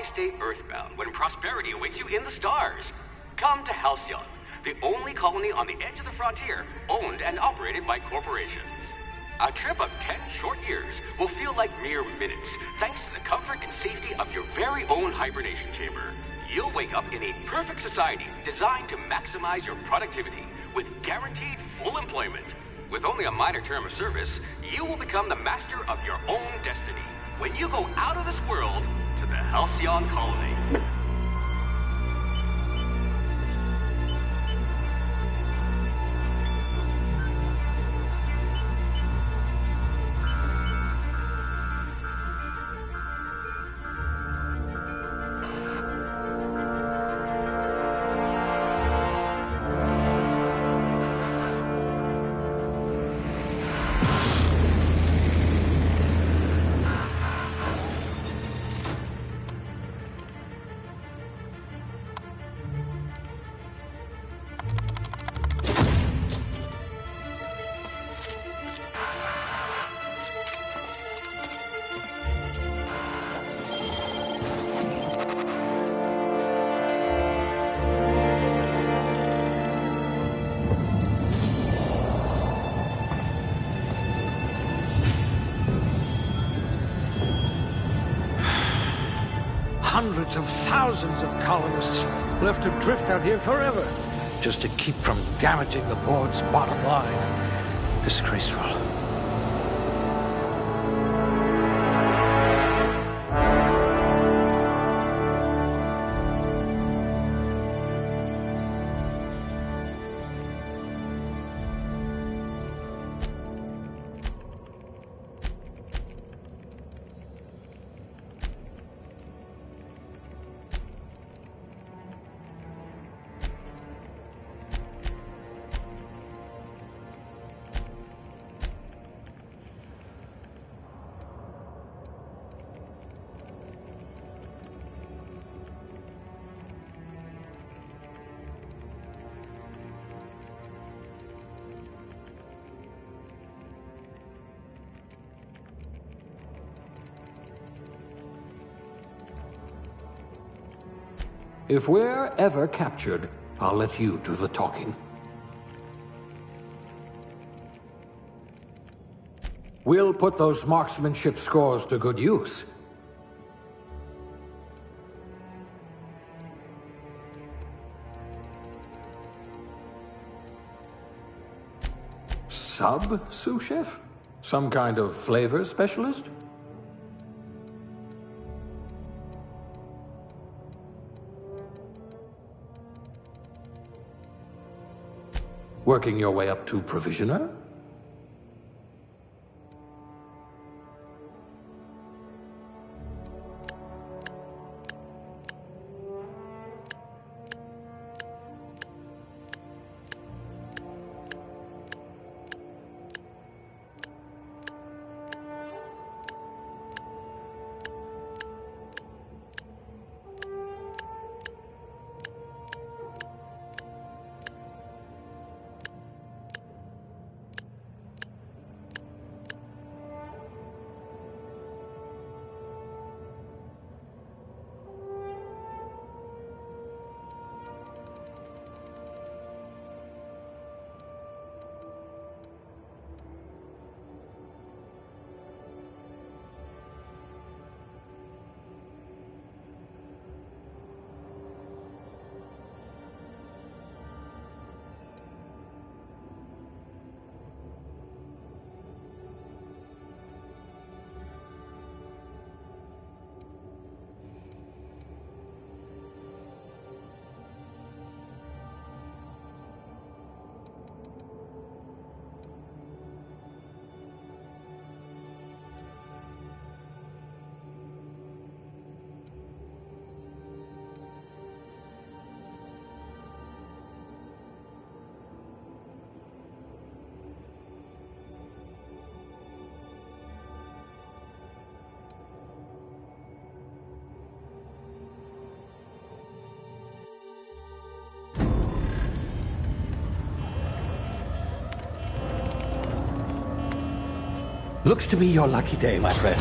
stay earthbound when prosperity awaits you in the stars? Come to Halcyon, the only colony on the edge of the frontier, owned and operated by corporations. A trip of 10 short years will feel like mere minutes, thanks to the comfort and safety of your very own hibernation chamber. You'll wake up in a perfect society designed to maximize your productivity, with guaranteed full employment. With only a minor term of service, you will become the master of your own destiny when you go out of this world to the Halcyon colony. Hundreds of thousands of colonists will have to drift out here forever just to keep from damaging the board's bottom line. Disgraceful. If we're ever captured, I'll let you do the talking. We'll put those marksmanship scores to good use. Sous chef? Some kind of flavor specialist? Working your way up to provisioner? Looks to be your lucky day, my friend.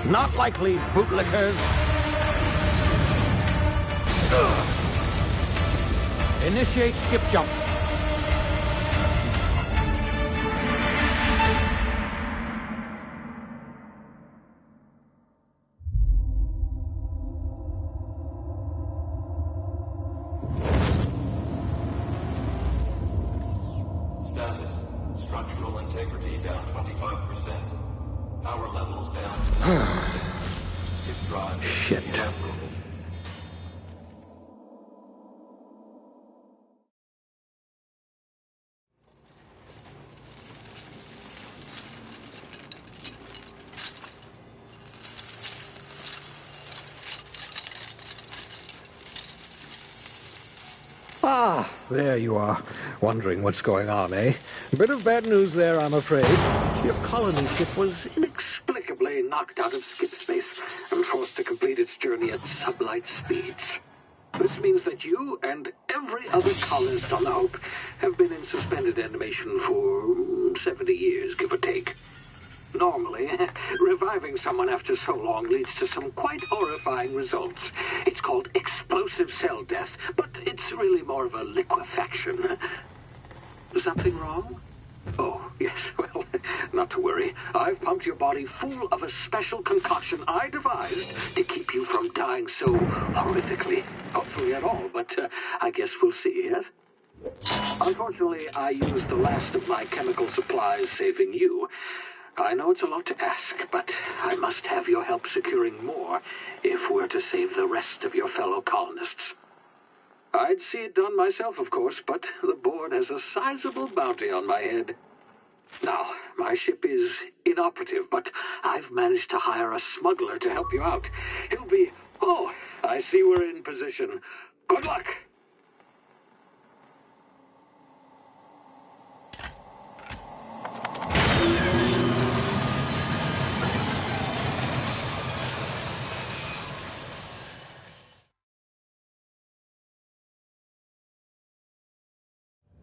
Not likely, bootlickers. Initiate skip jump. Status. Structural integrity down 25%. Power levels down to 90%. Skip drive. Shit. Evaporated. Ah, there you are. Wondering what's going on, eh? Bit of bad news there, I'm afraid. Your colony ship was inexplicably knocked out of skip space and forced to complete its journey at sublight speeds. This means that you and every other colonist on the Hope have been in suspended animation for 70 years, give or take. Normally, reviving someone after so long leads to some quite horrifying results. It's called explosive cell death, but it's really more of a liquefaction. Something wrong? Oh, yes, well, not to worry. I've pumped your body full of a special concoction I devised to keep you from dying so horrifically. Hopefully at all, but I guess we'll see, yes? Unfortunately, I used the last of my chemical supplies saving you. I know it's a lot to ask, but I must have your help securing more if we're to save the rest of your fellow colonists. I'd see it done myself, of course, but the board has a sizable bounty on my head. Now, my ship is inoperative, but I've managed to hire a smuggler to help you out. He'll be... Oh, I see we're in position. Good luck!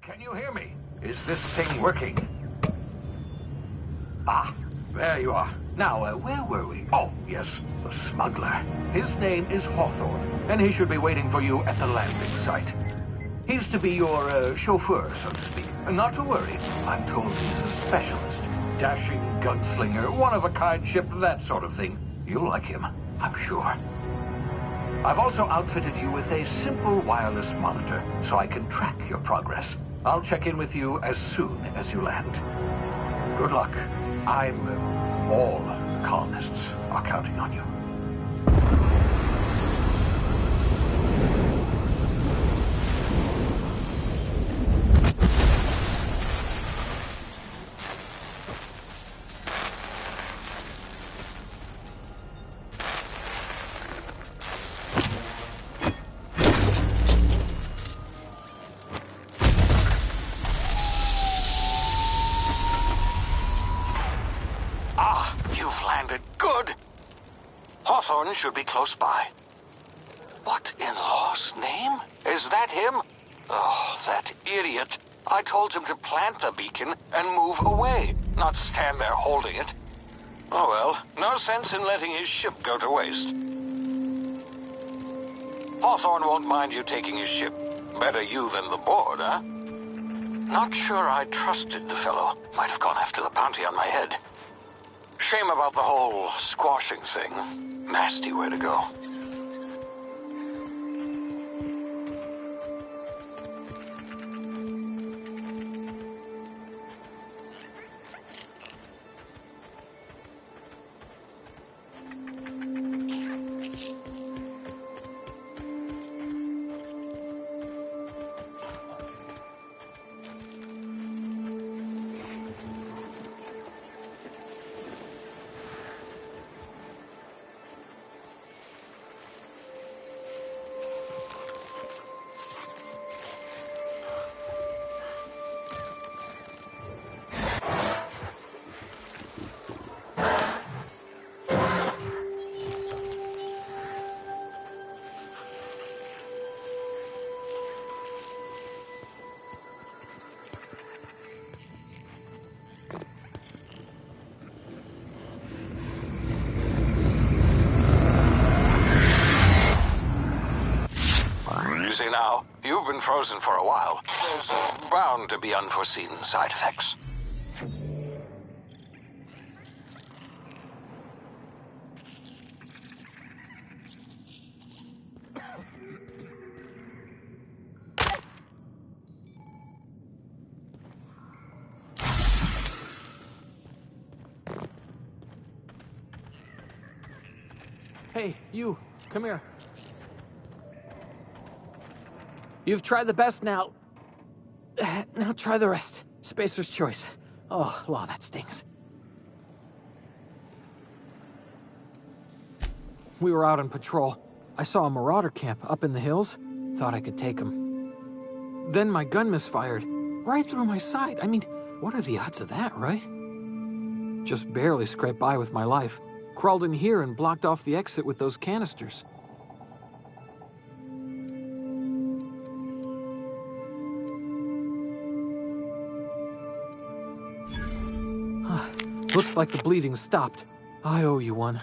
Can you hear me? Is this thing working? Ah, there you are. Now, where were we? Oh, yes, the smuggler. His name is Hawthorne, and he should be waiting for you at the landing site. He's to be your chauffeur, so to speak. Not to worry, I'm told he's a specialist. Dashing gunslinger, one-of-a-kind ship, that sort of thing. You'll like him, I'm sure. I've also outfitted you with a simple wireless monitor, so I can track your progress. I'll check in with you as soon as you land. Good luck. All the colonists are counting on you. Hawthorne should be close by. What in law's name? Is that him? Oh, that idiot. I told him to plant the beacon and move away, not stand there holding it. Oh well, no sense in letting his ship go to waste. Hawthorne won't mind you taking his ship. Better you than the board, huh? Not sure I trusted the fellow. Might have gone after the bounty on my head. Shame about the whole squashing thing. Nasty way to go. been frozen for a while. There's bound to be unforeseen side effects. Hey, you, come here. You've tried the best now. Now try the rest. Spacer's choice. Oh, law, that stings. We were out on patrol. I saw a marauder camp up in the hills. Thought I could take him. Then my gun misfired. Right through my side. I mean, what are the odds of that, right? Just barely scraped by with my life. Crawled in here and blocked off the exit with those canisters. Looks like the bleeding stopped. I owe you one.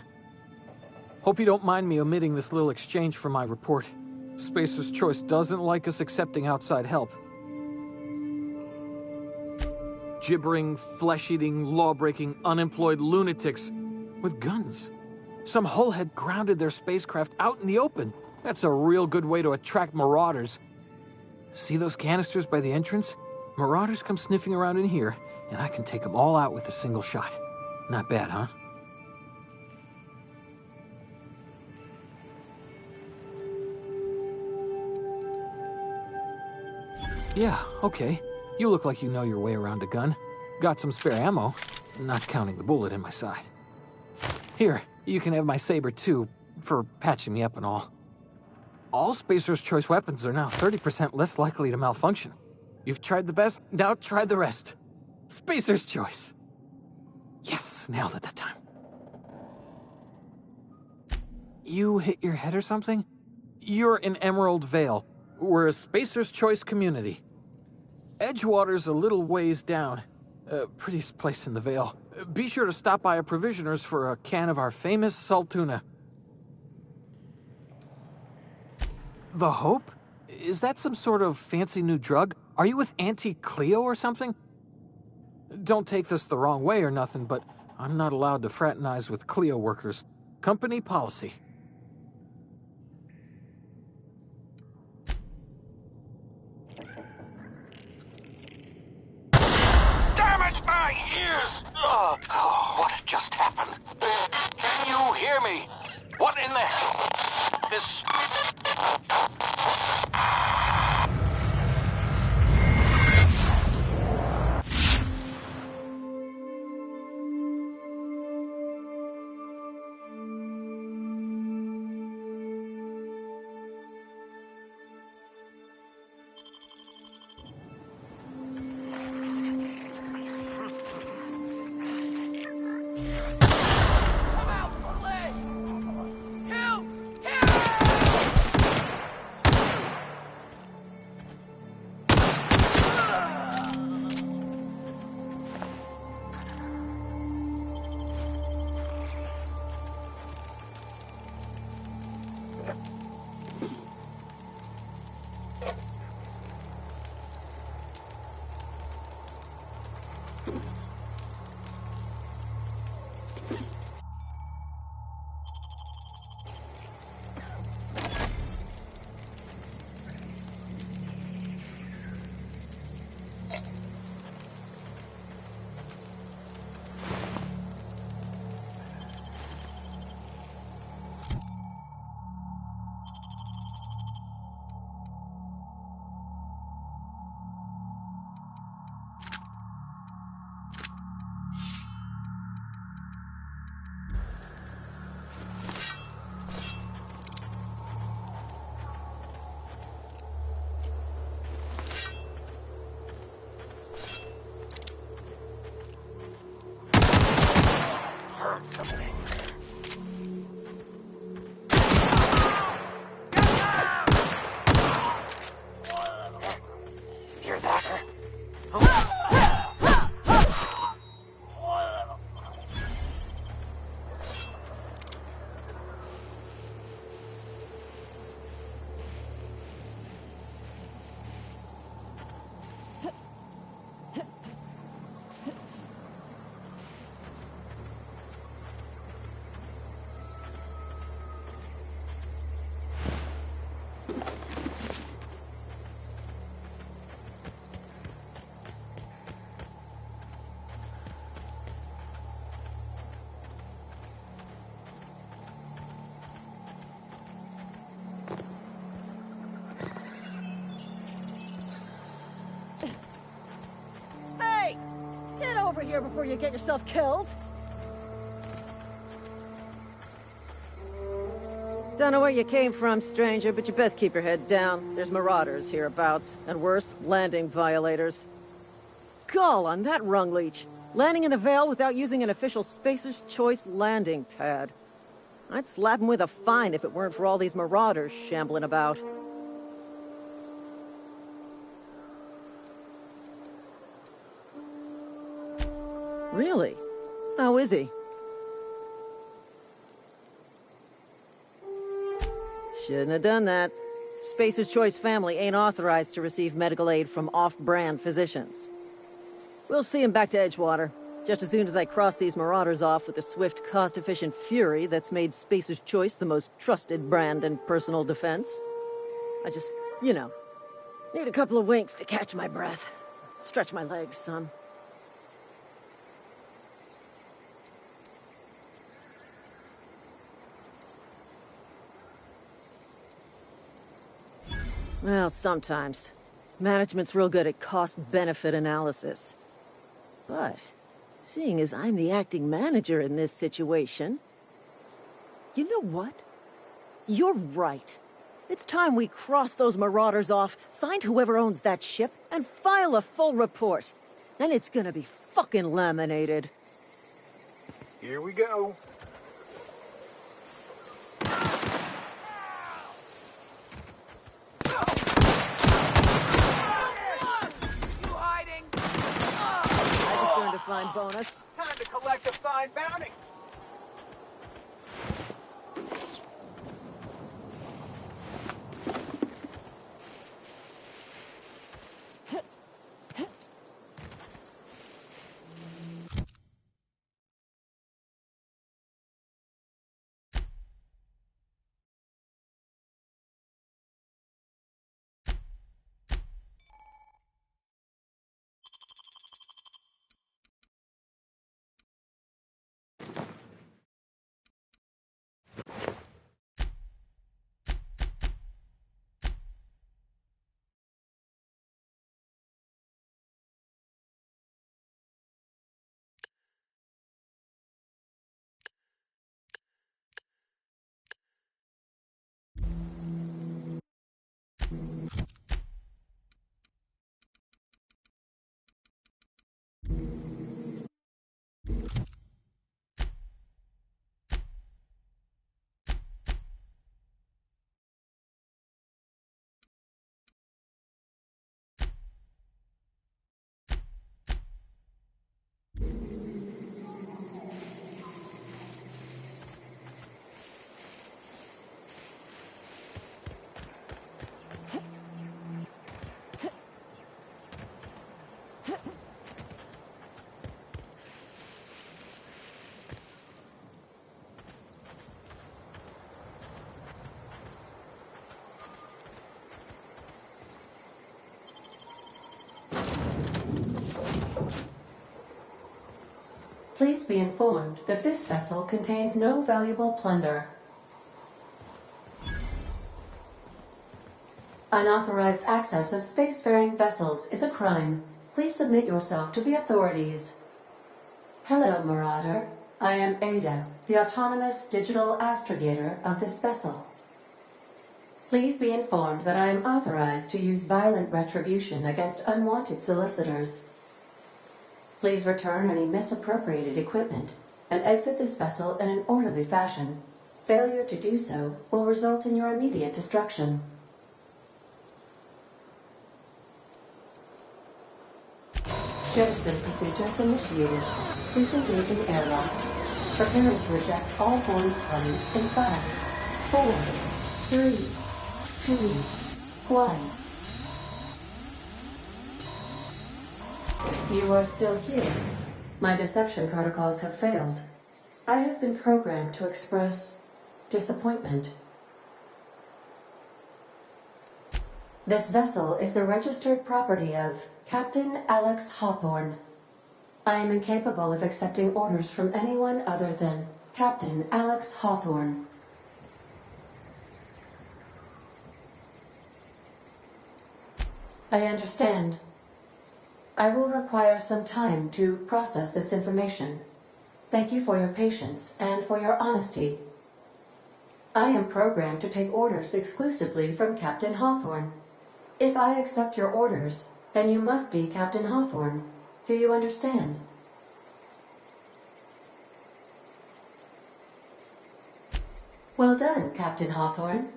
Hope you don't mind me omitting this little exchange from my report. Spacer's Choice doesn't like us accepting outside help. Gibbering, flesh-eating, law-breaking, unemployed lunatics with guns. Some hullhead grounded their spacecraft out in the open. That's a real good way to attract marauders. See those canisters by the entrance? Marauders come sniffing around in here, and I can take them all out with a single shot. Not bad, huh? Yeah, okay. You look like you know your way around a gun. Got some spare ammo, not counting the bullet in my side. Here, you can have my saber too, for patching me up and all. All Spacer's Choice weapons are now 30% less likely to malfunction. You've tried the best, now try the rest. Spacer's Choice. Yes, nailed it that time. You hit your head or something? You're in Emerald Vale. We're a Spacer's Choice community. Edgewater's a little ways down. Prettiest place in the Vale. Be sure to stop by a Provisioner's for a can of our famous salt tuna. The Hope? Is that some sort of fancy new drug? Are you with Auntie Cleo or something? Don't take this the wrong way or nothing, but I'm not allowed to fraternize with Cleo workers. Company policy. Damage my ears! Oh, what just happened? Can you hear me? What in the hell? This... here before you get yourself killed. Don't know where you came from, stranger, but you best keep your head down. There's marauders hereabouts, and worse, landing violators. Gall on that rung leech. Landing in the Vale without using an official Spacer's Choice landing pad. I'd slap him with a fine if it weren't for all these marauders shambling about. Really? How is he? Shouldn't have done that. Spacer's Choice family ain't authorized to receive medical aid from off-brand physicians. We'll see him back to Edgewater, just as soon as I cross these marauders off with the swift, cost-efficient fury that's made Spacer's Choice the most trusted brand in personal defense. I just, need a couple of winks to catch my breath. Stretch my legs, son. Well, sometimes. Management's real good at cost-benefit analysis. But, seeing as I'm the acting manager in this situation... You know what? You're right. It's time we cross those marauders off, find whoever owns that ship, and file a full report. Then it's gonna be fucking laminated. Here we go. Fine bonus. Time to collect a fine bounty. Please be informed that this vessel contains no valuable plunder. Unauthorized access of spacefaring vessels is a crime. Please submit yourself to the authorities. Hello, Marauder. I am Ada, the autonomous digital astrogator of this vessel. Please be informed that I am authorized to use violent retribution against unwanted solicitors. Please return any misappropriated equipment and exit this vessel in an orderly fashion. Failure to do so will result in your immediate destruction. Jettison procedures initiated. Disengaging airlocks. Preparing to eject all boarding parties in 5, 4, 3, 2, 1. You are still here. My deception protocols have failed. I have been programmed to express disappointment. This vessel is the registered property of Captain Alex Hawthorne. I am incapable of accepting orders from anyone other than Captain Alex Hawthorne. I understand. I will require some time to process this information. Thank you for your patience and for your honesty. I am programmed to take orders exclusively from Captain Hawthorne. If I accept your orders, then you must be Captain Hawthorne. Do you understand? Well done, Captain Hawthorne.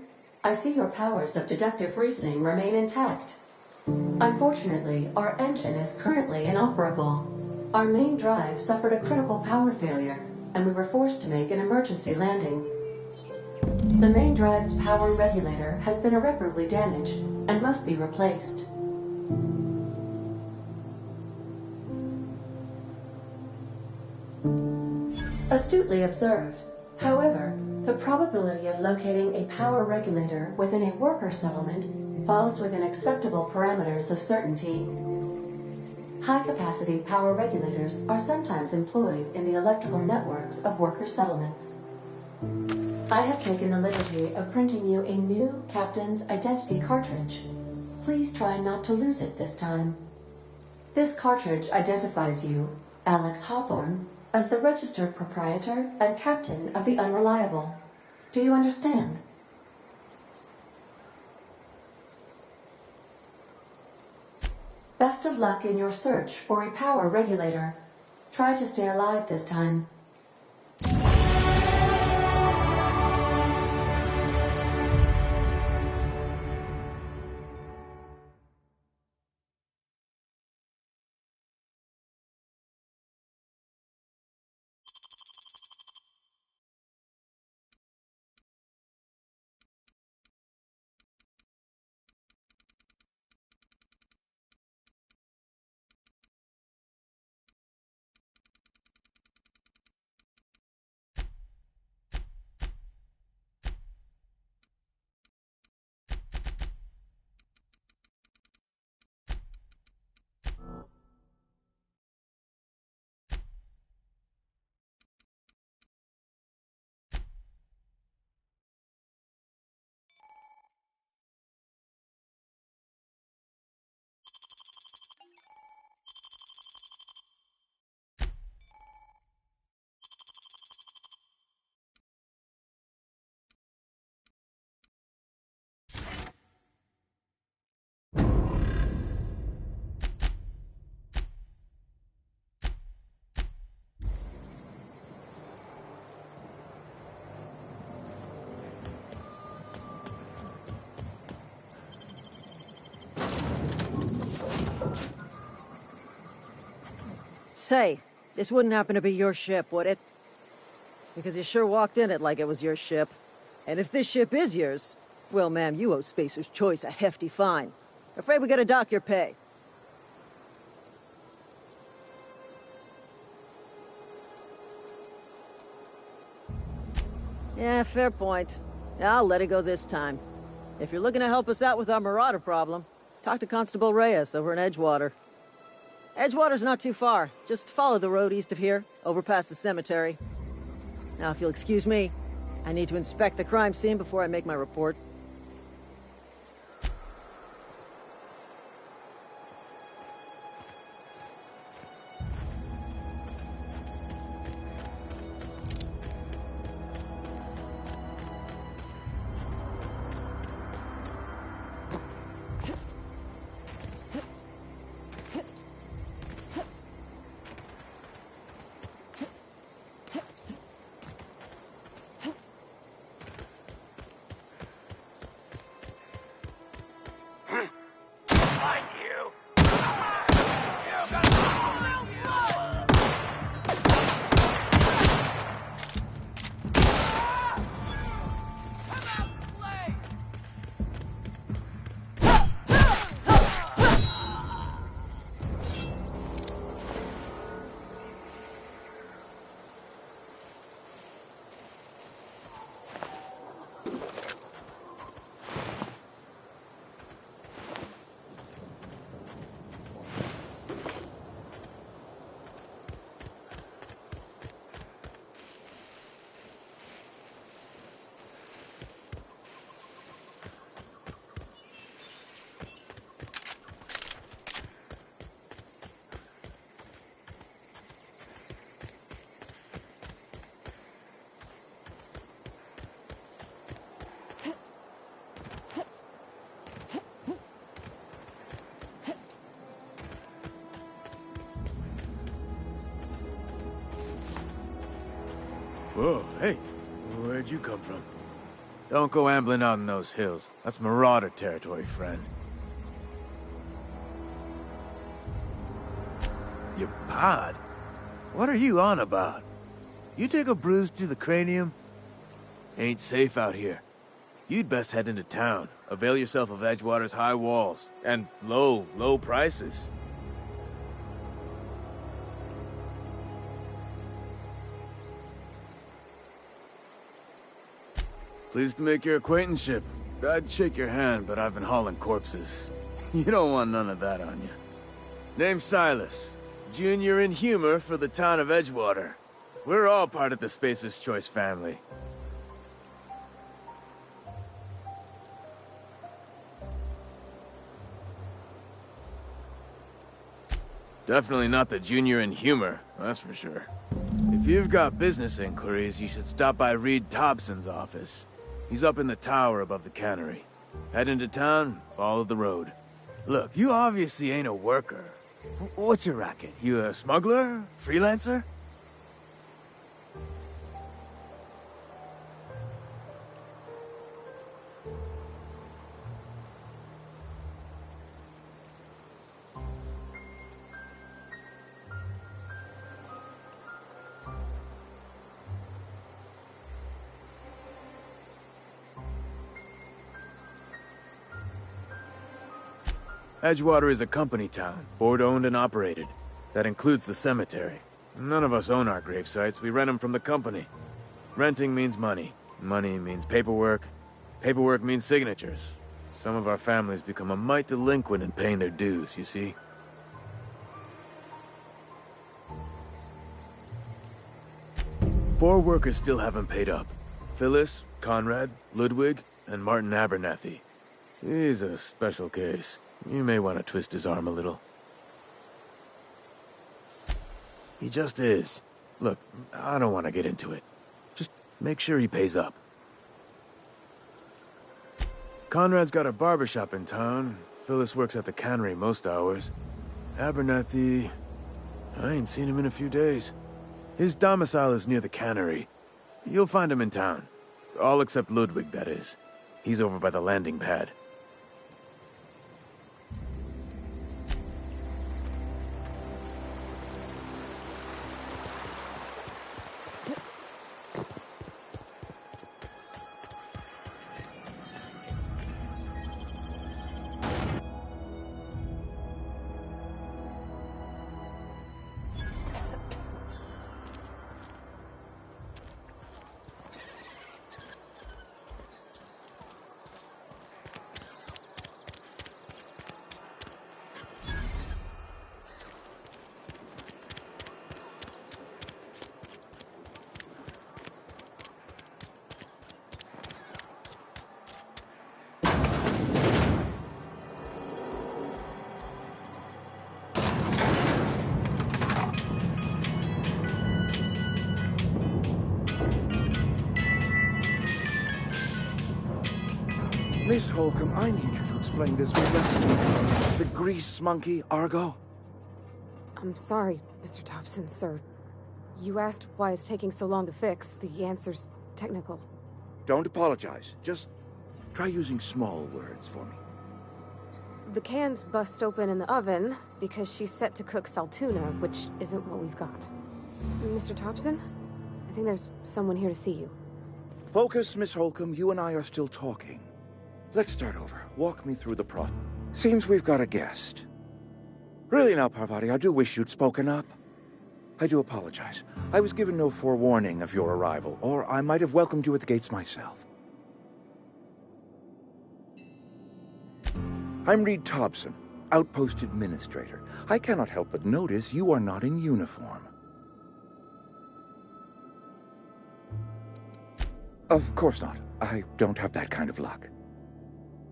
I see your powers of deductive reasoning remain intact. Unfortunately, our engine is currently inoperable. Our main drive suffered a critical power failure, and we were forced to make an emergency landing. The main drive's power regulator has been irreparably damaged and must be replaced. Astutely observed. However, the probability of locating a power regulator within a worker settlement falls within acceptable parameters of certainty. High-capacity power regulators are sometimes employed in the electrical networks of worker settlements. I have taken the liberty of printing you a new Captain's Identity cartridge. Please try not to lose it this time. This cartridge identifies you, Alex Hawthorne, as the registered proprietor and captain of the Unreliable. Do you understand? Best of luck in your search for a power regulator. Try to stay alive this time. Say, this wouldn't happen to be your ship, would it? Because you sure walked in it like it was your ship. And if this ship is yours, well, ma'am, you owe Spacer's Choice a hefty fine. Afraid we gotta dock your pay. Yeah, fair point. I'll let it go this time. If you're looking to help us out with our Marauder problem, talk to Constable Reyes over in Edgewater. Edgewater's not too far. Just follow the road east of here, over past the cemetery. Now, if you'll excuse me, I need to inspect the crime scene before I make my report. Whoa, hey, where'd you come from? Don't go ambling out in those hills. That's Marauder territory, friend. Your pod? What are you on about? You take a bruise to the cranium? Ain't safe out here. You'd best head into town. Avail yourself of Edgewater's high walls. And low prices. Pleased to make your acquaintanceship. I'd shake your hand, but I've been hauling corpses. You don't want none of that on you. Name's Silas. Junior in humor for the town of Edgewater. We're all part of the Spacer's Choice family. Definitely not the junior in humor, that's for sure. If you've got business inquiries, you should stop by Reed Thompson's office. He's up in the tower above the cannery. Head into town, follow the road. Look, you obviously ain't a worker. What's your racket? You a smuggler? Freelancer? Edgewater is a company town, board-owned and operated. That includes the cemetery. None of us own our grave sites, we rent them from the company. Renting means money. Money means paperwork. Paperwork means signatures. Some of our families become a mite delinquent in paying their dues, you see? Four workers still haven't paid up. Phyllis, Conrad, Ludwig, and Martin Abernathy. He's a special case. You may want to twist his arm a little. He just is. Look, I don't want to get into it. Just make sure he pays up. Conrad's got a barbershop in town. Phyllis works at the cannery most hours. Abernathy... I ain't seen him in a few days. His domicile is near the cannery. You'll find him in town. All except Ludwig, that is. He's over by the landing pad. Miss Holcomb, I need you to explain this with the grease monkey, Argo. I'm sorry, Mr. Thompson, sir. You asked why it's taking so long to fix. The answer's technical. Don't apologize. Just try using small words for me. The can's bust open in the oven because she's set to cook saltuna, which isn't what we've got. Mr. Thompson? I think there's someone here to see you. Focus, Miss Holcomb. You and I are still talking. Let's start over. Walk me through the plot. Seems we've got a guest. Really now, Parvati, I do wish you'd spoken up. I do apologize. I was given no forewarning of your arrival, or I might have welcomed you at the gates myself. I'm Reed Thompson, Outpost Administrator. I cannot help but notice you are not in uniform. Of course not. I don't have that kind of luck.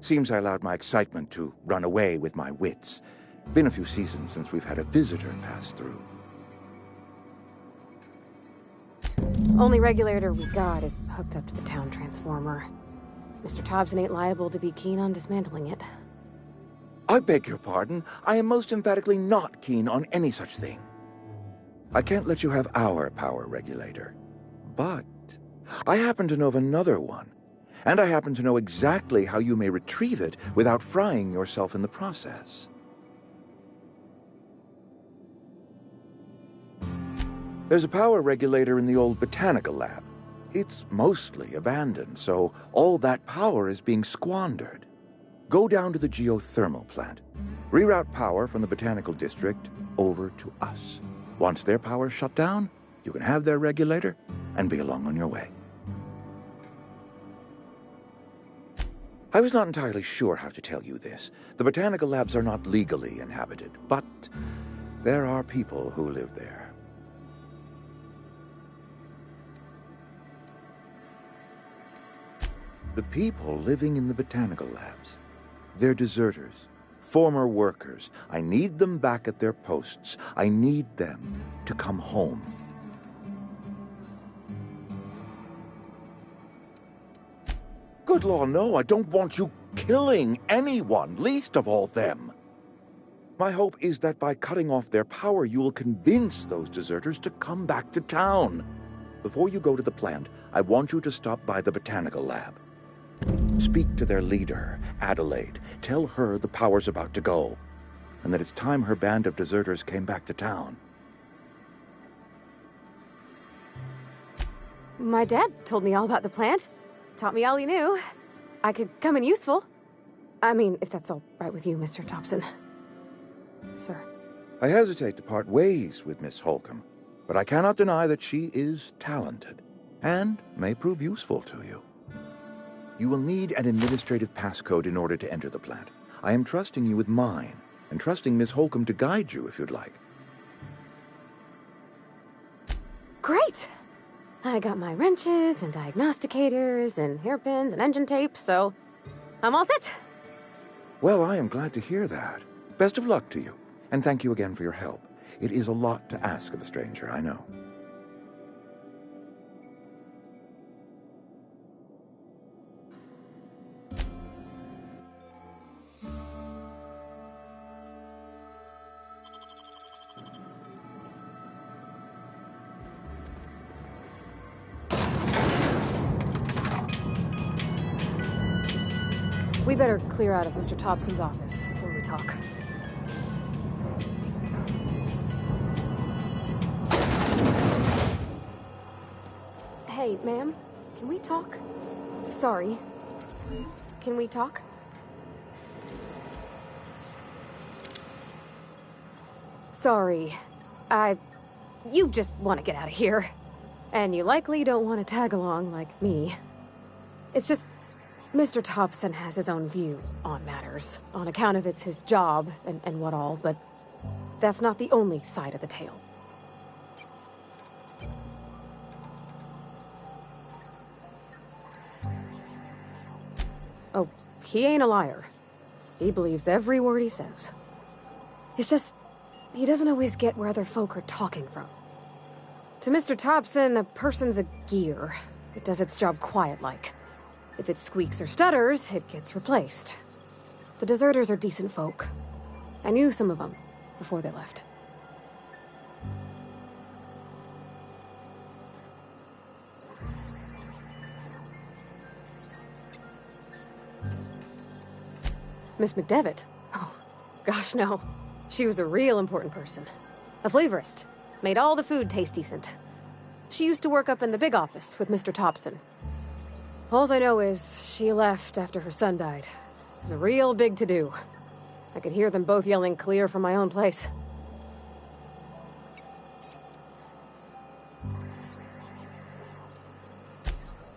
Seems I allowed my excitement to run away with my wits. Been a few seasons since we've had a visitor pass through. Only regulator we got is hooked up to the town transformer. Mr. Thompson ain't liable to be keen on dismantling it. I beg your pardon. I am most emphatically not keen on any such thing. I can't let you have our power regulator. But I happen to know of another one, and I happen to know exactly how you may retrieve it without frying yourself in the process. There's a power regulator in the old botanical lab. It's mostly abandoned, so all that power is being squandered. Go down to the geothermal plant. Reroute power from the botanical district over to us. Once their power's shut down, you can have their regulator and be along on your way. I was not entirely sure how to tell you this. The botanical labs are not legally inhabited, but there are people who live there. The people living in the botanical labs. They're deserters, former workers. I need them back at their posts. I need them to come home. Good law, no, I don't want you killing anyone, least of all them. My hope is that by cutting off their power, you will convince those deserters to come back to town. Before you go to the plant, I want you to stop by the botanical lab. Speak to their leader, Adelaide. Tell her the power's about to go, and that it's time her band of deserters came back to town. My dad told me all about the plant. Taught me all he knew. I could come in useful. I mean, if that's all right with you, Mr. Thompson. Sir. I hesitate to part ways with Miss Holcomb, but I cannot deny that she is talented, and may prove useful to you. You will need an administrative passcode in order to enter the plant. I am trusting you with mine, and trusting Miss Holcomb to guide you if you'd like. Great! I got my wrenches and diagnosticators and hairpins and engine tape, so I'm all set. Well, I am glad to hear that. Best of luck to you, and thank you again for your help. It is a lot to ask of a stranger, I know. We better clear out of Mr. Thompson's office before we talk. Hey, ma'am, can we talk? Sorry. Can we talk? Sorry. You just want to get out of here. And you likely don't want to tag along like me. It's just, Mr. Thompson has his own view on matters, on account of it's his job and what all, but that's not the only side of the tale. Oh, he ain't a liar. He believes every word he says. It's just, he doesn't always get where other folk are talking from. To Mr. Thompson, a person's a gear. It does its job quiet-like. If it squeaks or stutters, it gets replaced. The deserters are decent folk. I knew some of them before they left. Miss McDevitt? Oh, gosh, no. She was a real important person. A flavorist. Made all the food taste decent. She used to work up in the big office with Mr. Thompson. All I know is she left after her son died. It was a real big to-do. I could hear them both yelling clear from my own place.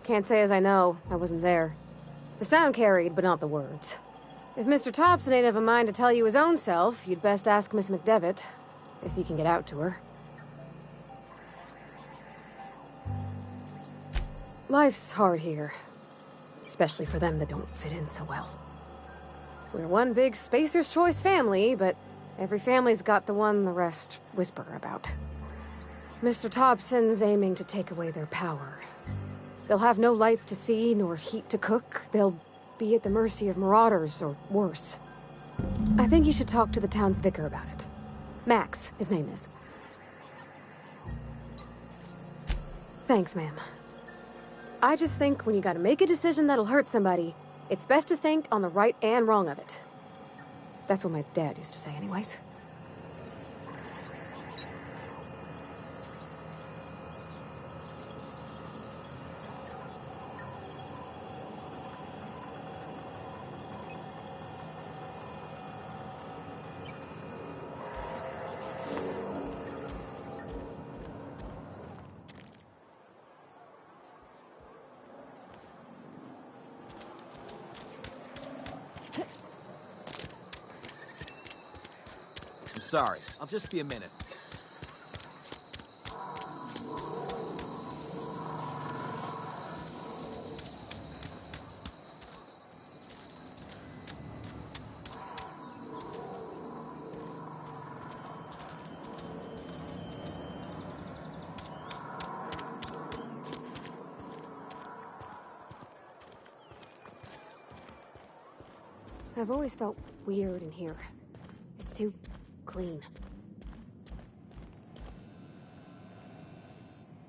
Can't say as I know. I wasn't there. The sound carried, but not the words. If Mr. Thompson ain't of a mind to tell you his own self, you'd best ask Miss McDevitt, if you can get out to her. Life's hard here. Especially for them that don't fit in so well. We're one big Spacer's Choice family, but every family's got the one the rest whisper about. Mr. Thompson's aiming to take away their power. They'll have no lights to see, nor heat to cook. They'll be at the mercy of marauders, or worse. I think you should talk to the town's vicar about it. Max, his name is. Thanks, ma'am. I just think when you gotta make a decision that'll hurt somebody, it's best to think on the right and wrong of it. That's what my dad used to say anyways. Sorry, I'll just be a minute. I've always felt weird in here. It's too clean.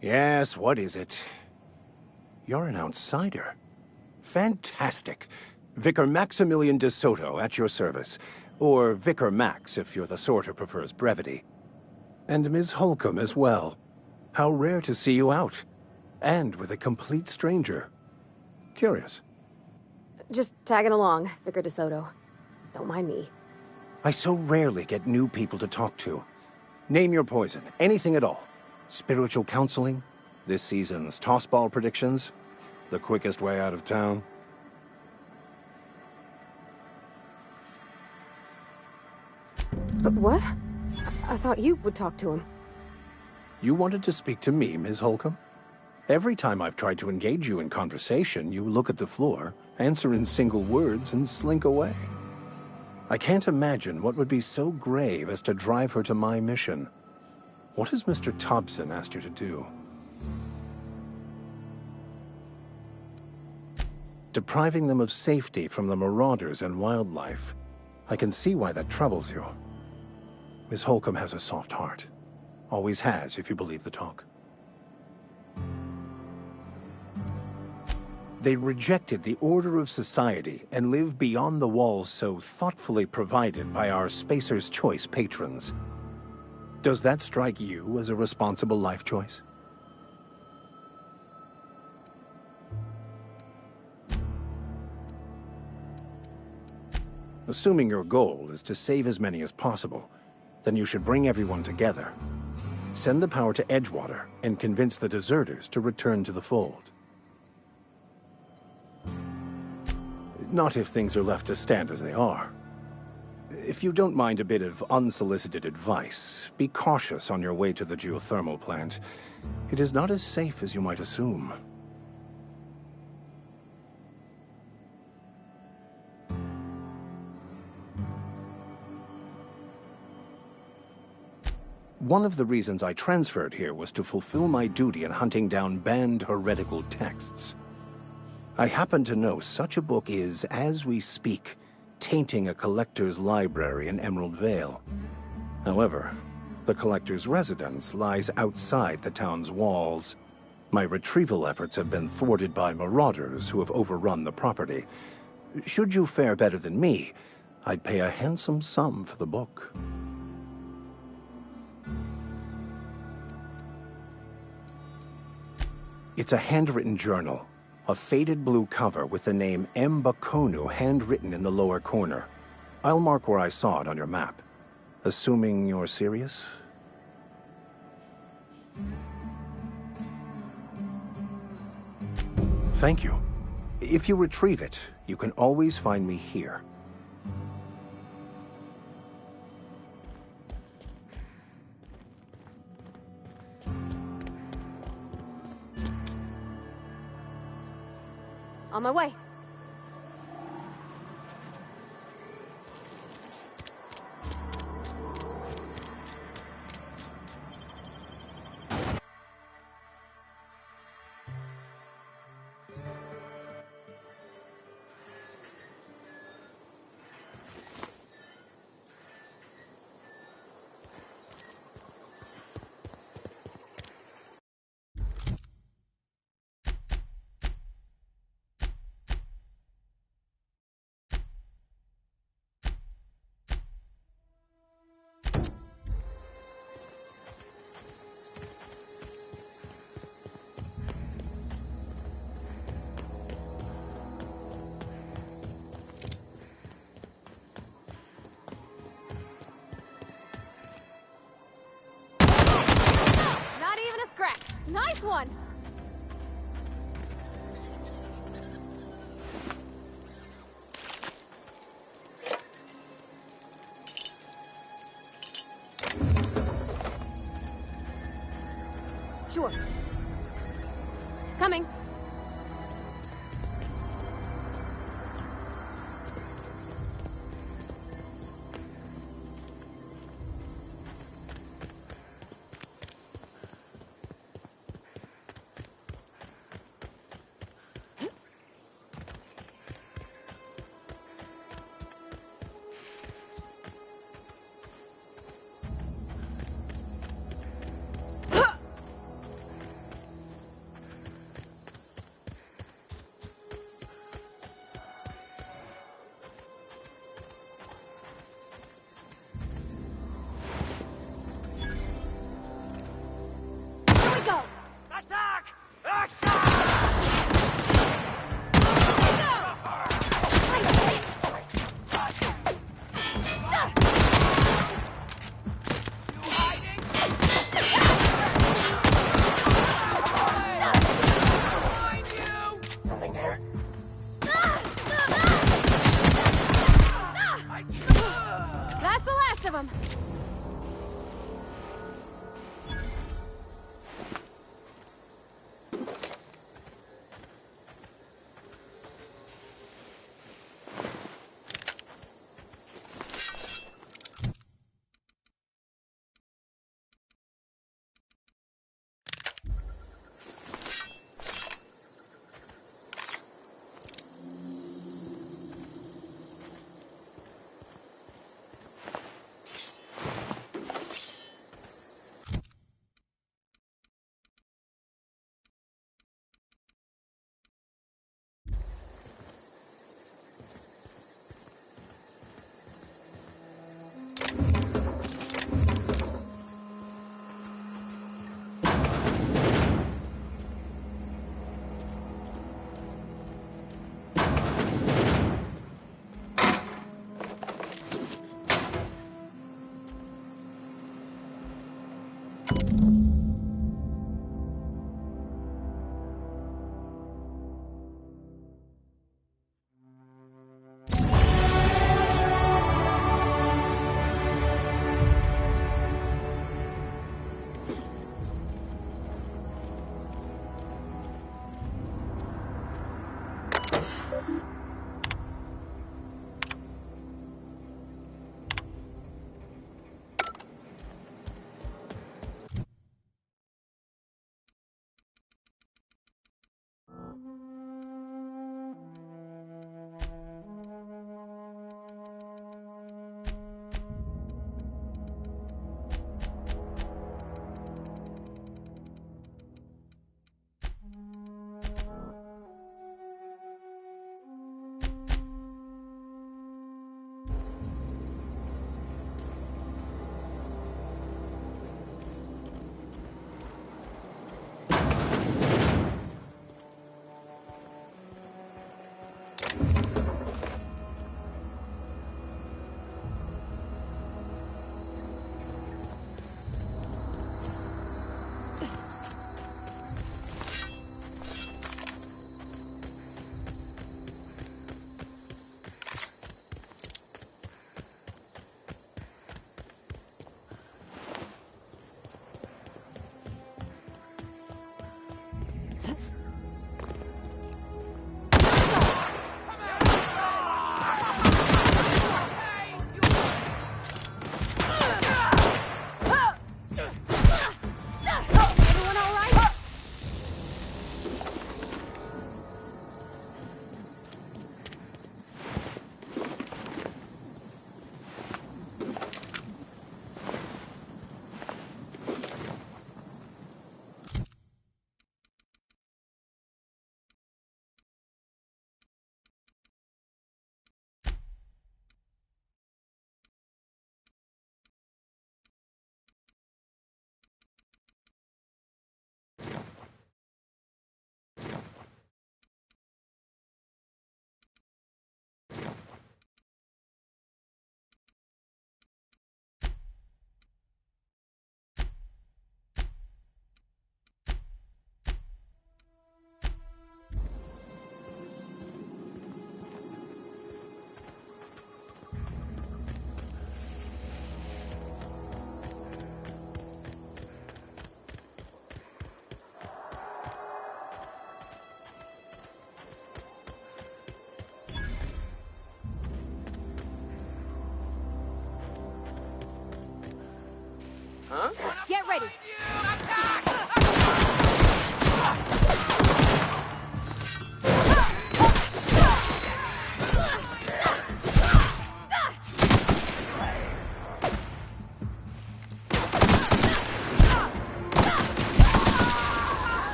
Yes, what is it? You're an outsider. Fantastic. Vicar Maximilian de Soto at your service. Or Vicar Max, if you're the sort who prefers brevity. And Ms. Holcomb as well. How rare to see you out. And with a complete stranger. Curious. Just tagging along, Vicar de Soto. Don't mind me. I so rarely get new people to talk to. Name your poison, anything at all. Spiritual counseling, this season's tossball predictions, the quickest way out of town. But what? I thought you would talk to him. You wanted to speak to me, Ms. Holcomb? Every time I've tried to engage you in conversation, you look at the floor, answer in single words, and slink away. I can't imagine what would be so grave as to drive her to my mission. What has Mr. Thompson asked you to do? Depriving them of safety from the marauders and wildlife. I can see why that troubles you. Miss Holcomb has a soft heart. Always has, if you believe the talk. They rejected the order of society and live beyond the walls so thoughtfully provided by our Spacer's Choice patrons. Does that strike you as a responsible life choice? Assuming your goal is to save as many as possible, then you should bring everyone together. Send the power to Edgewater and convince the deserters to return to the fold. Not if things are left to stand as they are. If you don't mind a bit of unsolicited advice, be cautious on your way to the geothermal plant. It is not as safe as you might assume. One of the reasons I transferred here was to fulfill my duty in hunting down banned heretical texts. I happen to know such a book is, as we speak, tainting a collector's library in Emerald Vale. However, the collector's residence lies outside the town's walls. My retrieval efforts have been thwarted by marauders who have overrun the property. Should you fare better than me, I'd pay a handsome sum for the book. It's a handwritten journal. A faded blue cover with the name M. Bakonu handwritten in the lower corner. I'll mark where I saw it on your map. Assuming you're serious? Thank you. If you retrieve it, you can always find me here. On my way. one. Sure. Coming.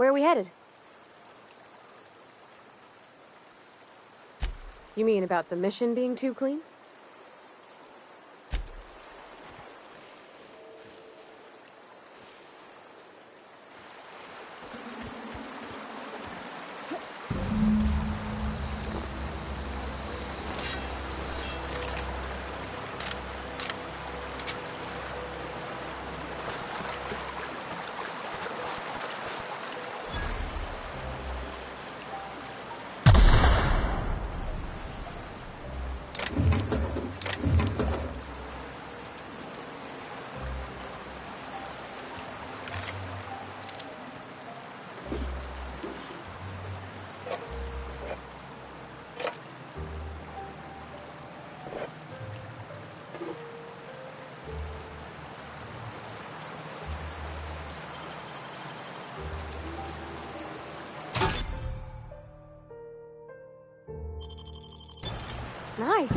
Where are we headed? You mean about the mission being too clean? Nice.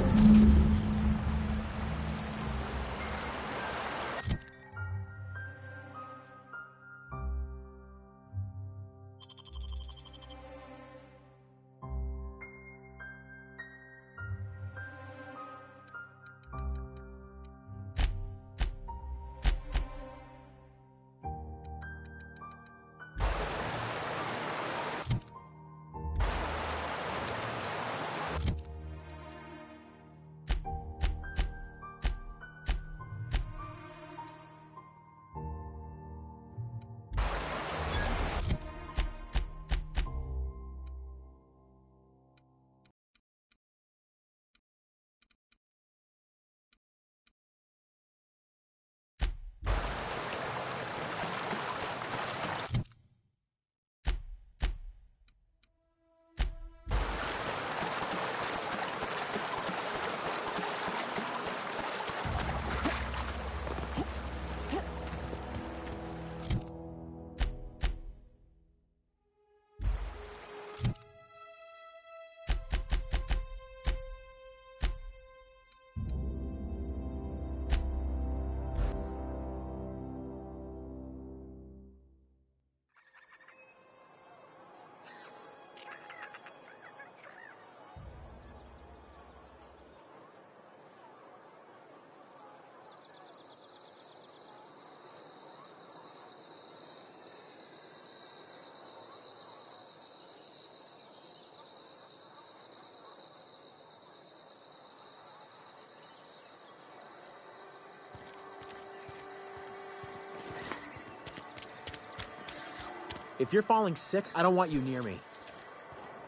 If you're falling sick, I don't want you near me.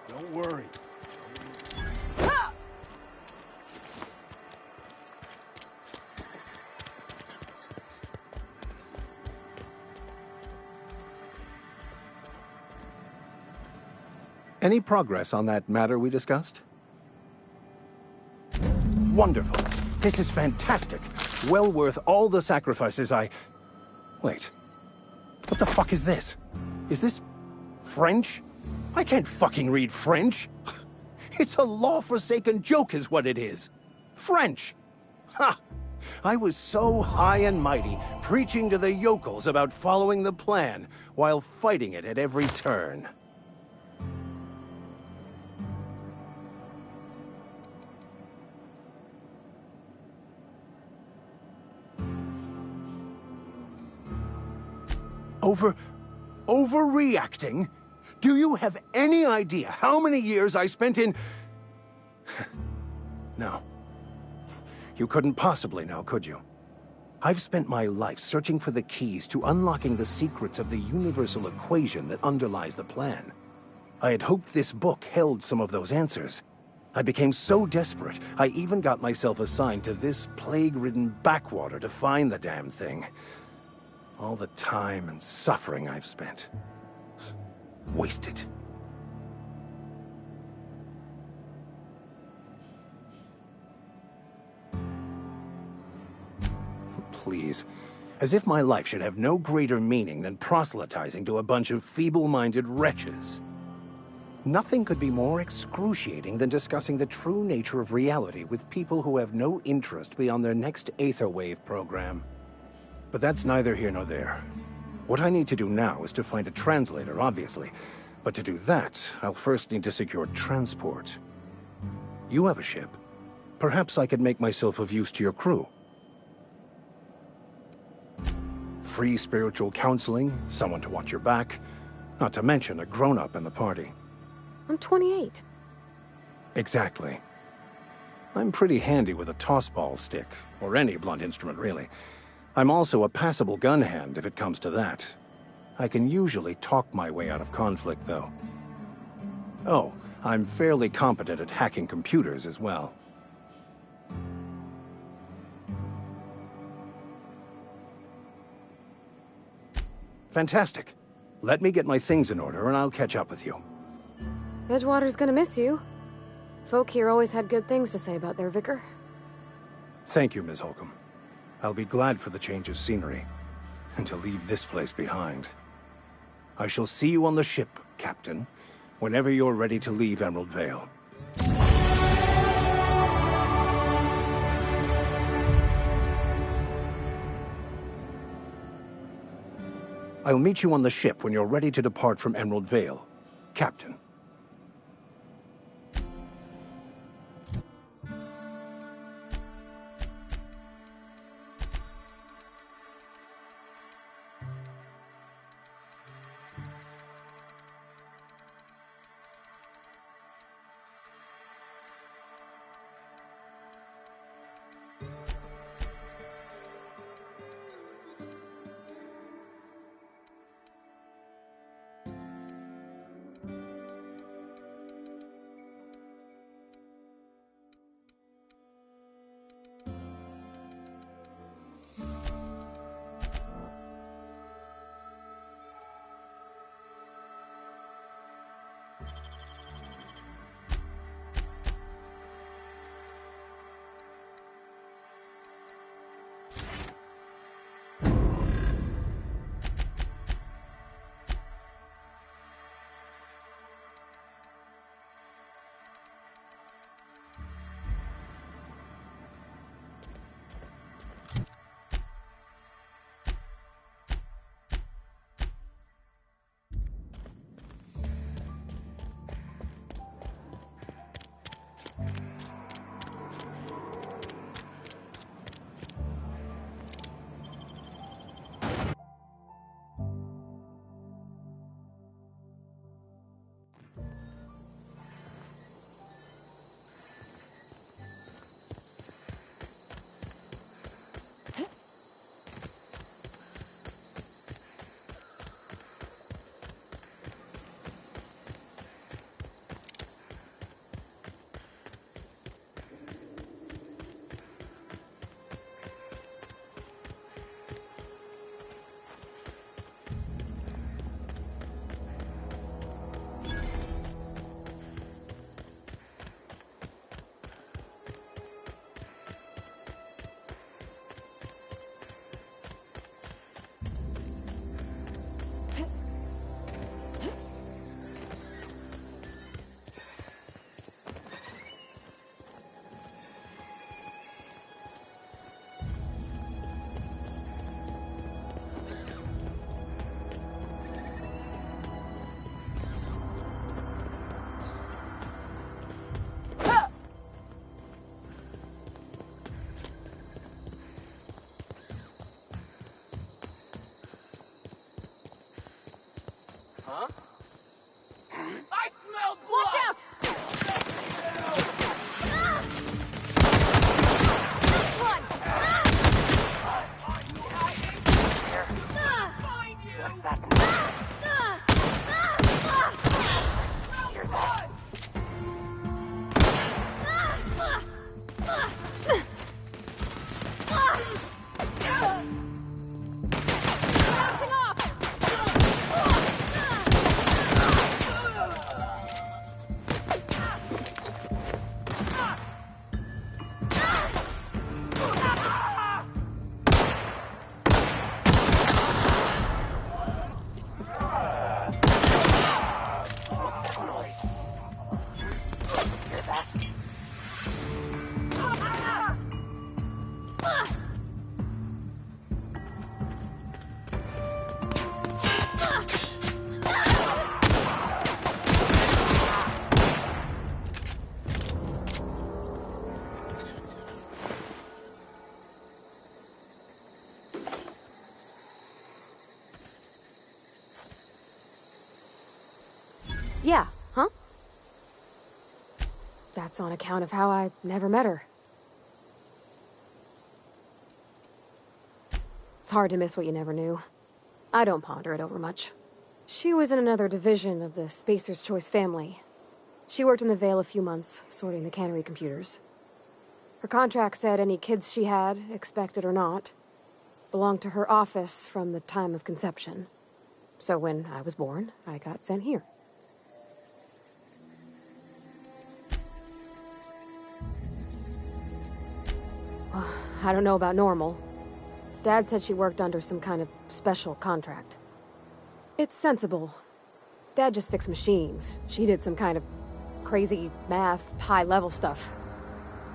Don't worry. Any progress on that matter we discussed? Wonderful. This is fantastic. Well worth all the sacrifices I... Wait. What the fuck is this? Is this French? I can't fucking read French. It's a law-forsaken joke is what it is. French. Ha! I was so high and mighty, preaching to the yokels about following the plan, while fighting it at every turn. Overreacting? Do you have any idea how many years I spent in... No. You couldn't possibly know, could you? I've spent my life searching for the keys to unlocking the secrets of the universal equation that underlies the plan. I had hoped this book held some of those answers. I became so desperate, I even got myself assigned to this plague-ridden backwater to find the damn thing. All the time and suffering I've spent. Wasted. Please. As if my life should have no greater meaning than proselytizing to a bunch of feeble-minded wretches. Nothing could be more excruciating than discussing the true nature of reality with people who have no interest beyond their next Aetherwave program. But that's neither here nor there. What I need to do now is to find a translator, obviously. But to do that, I'll first need to secure transport. You have a ship. Perhaps I could make myself of use to your crew. Free spiritual counseling, someone to watch your back, not to mention a grown-up in the party. I'm 28. Exactly. I'm pretty handy with a toss-ball stick, or any blunt instrument, really. I'm also a passable gun hand if it comes to that. I can usually talk my way out of conflict, though. Oh, I'm fairly competent at hacking computers as well. Fantastic. Let me get my things in order and I'll catch up with you. Edgewater's gonna miss you. Folk here always had good things to say about their vicar. Thank you, Ms. Holcomb. I'll be glad for the change of scenery, and to leave this place behind. I shall see you on the ship, Captain, whenever you're ready to leave Emerald Vale. I'll meet you on the ship when you're ready to depart from Emerald Vale, Captain. That's on account of how I never met her. It's hard to miss what you never knew. I don't ponder it over much. She was in another division of the Spacer's Choice family. She worked in the Vale a few months, sorting the cannery computers. Her contract said any kids she had, expected or not, belonged to her office from the time of conception. So when I was born, I got sent here. I don't know about normal. Dad said she worked under some kind of special contract. It's sensible. Dad just fixed machines. She did some kind of crazy math, high-level stuff.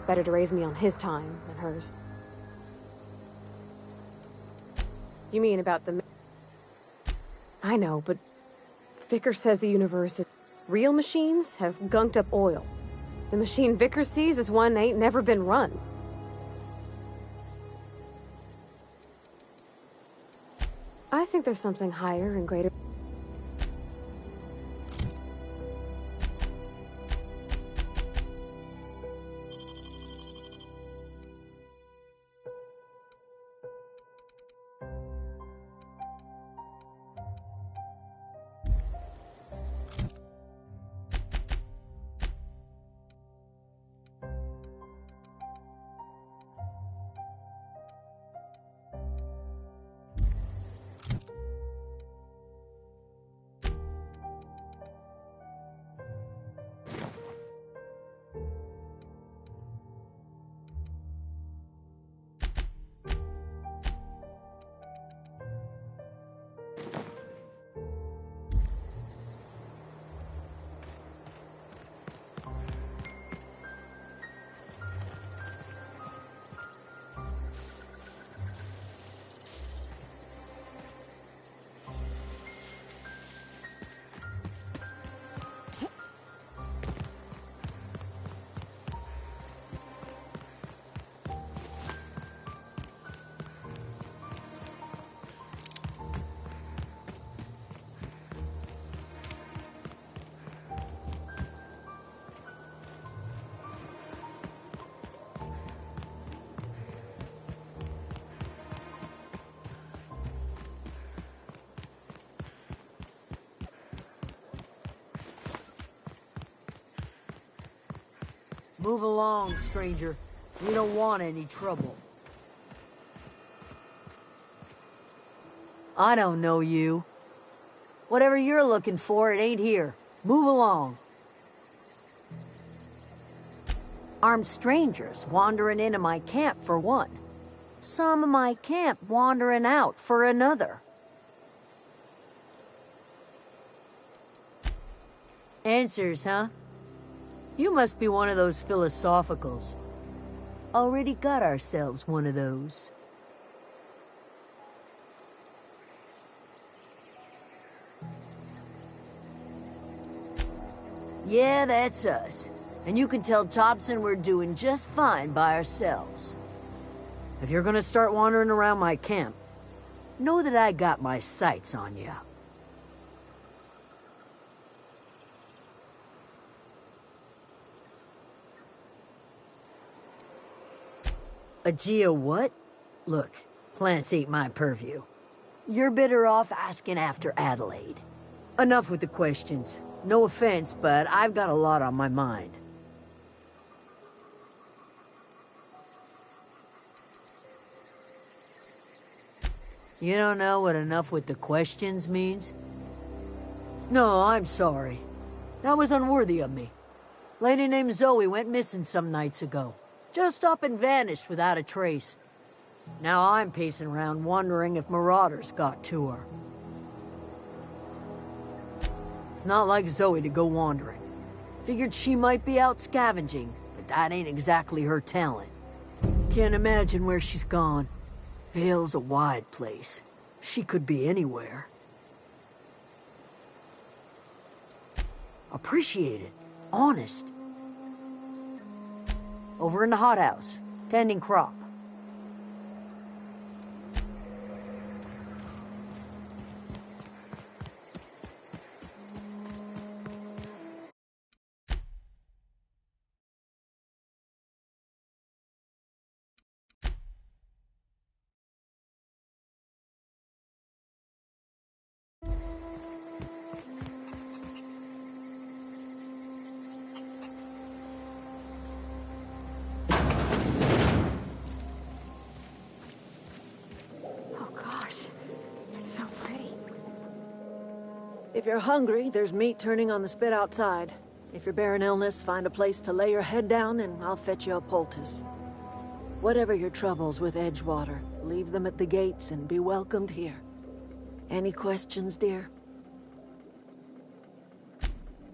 Better to raise me on his time than hers. You mean about the... I know, but Vickers says the universe is... Real machines have gunked up oil. The machine Vickers sees is one that ain't never been run. I think there's something higher and greater... Move along, stranger. We don't want any trouble. I don't know you. Whatever you're looking for, it ain't here. Move along. Armed strangers wandering into my camp for one. Some of my camp wandering out for another. Answers, huh? You must be one of those philosophicals. Already got ourselves one of those. Yeah, that's us. And you can tell Thompson we're doing just fine by ourselves. If you're gonna start wandering around my camp, know that I got my sights on you. A Geo what? Look, plants ain't my purview. You're better off asking after Adelaide. Enough with the questions. No offense, but I've got a lot on my mind. You don't know what enough with the questions means? No, I'm sorry. That was unworthy of me. Lady named Zoe went missing some nights ago. Just up and vanished without a trace. Now I'm pacing around wondering if marauders got to her. It's not like Zoe to go wandering. Figured she might be out scavenging, but that ain't exactly her talent. Can't imagine where she's gone. Vale's a wide place. She could be anywhere. Appreciate it. Honest. Over in the hothouse, tending crop. If you're hungry, there's meat turning on the spit outside. If you're bearing illness, find a place to lay your head down and I'll fetch you a poultice. Whatever your troubles with Edgewater, leave them at the gates and be welcomed here. Any questions, dear?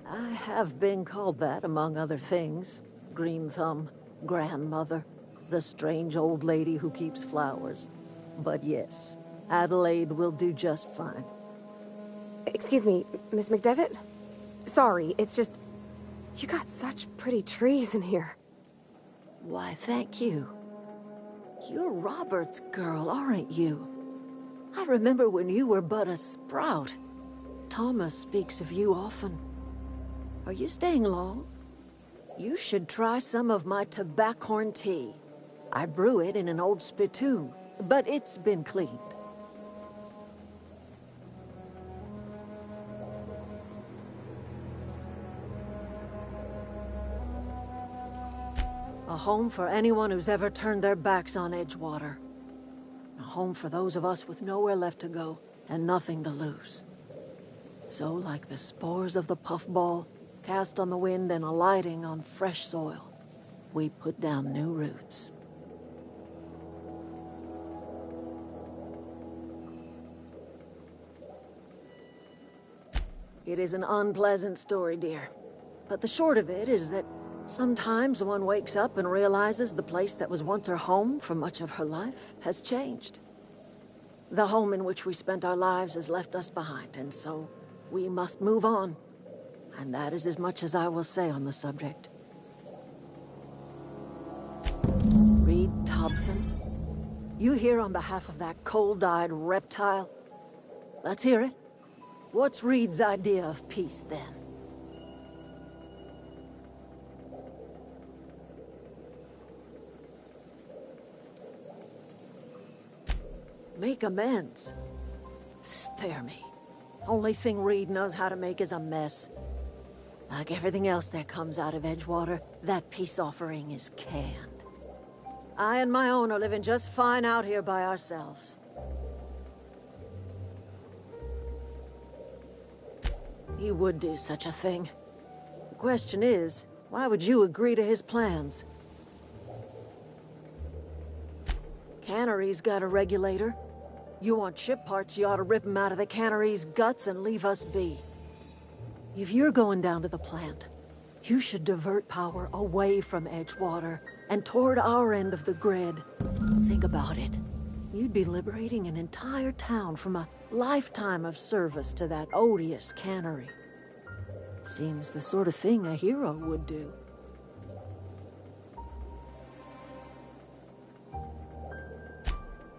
I have been called that, among other things. Green Thumb, grandmother, the strange old lady who keeps flowers. But yes, Adelaide will do just fine. Excuse me, Miss McDevitt? Sorry, it's just... You got such pretty trees in here. Why, thank you. You're Robert's girl, aren't you? I remember when you were but a sprout. Thomas speaks of you often. Are you staying long? You should try some of my tobaccorn tea. I brew it in an old spittoon, but it's been cleaned. A home for anyone who's ever turned their backs on Edgewater. A home for those of us with nowhere left to go and nothing to lose. So, like the spores of the puffball, cast on the wind and alighting on fresh soil, we put down new roots. It is an unpleasant story, dear. But the short of it is that sometimes one wakes up and realizes the place that was once her home for much of her life has changed. The home in which we spent our lives has left us behind, and so we must move on. And that is as much as I will say on the subject. Reed Thompson, you here on behalf of that cold-eyed reptile? Let's hear it. What's Reed's idea of peace, then? Make amends. Spare me. Only thing Reed knows how to make is a mess. Like everything else that comes out of Edgewater, that peace offering is canned. I and my own are living just fine out here by ourselves. He would do such a thing. The question is, why would you agree to his plans? Cannery's got a regulator. You want ship parts, you ought to rip them out of the cannery's guts and leave us be. If you're going down to the plant, you should divert power away from Edgewater and toward our end of the grid. Think about it. You'd be liberating an entire town from a lifetime of service to that odious cannery. Seems the sort of thing a hero would do.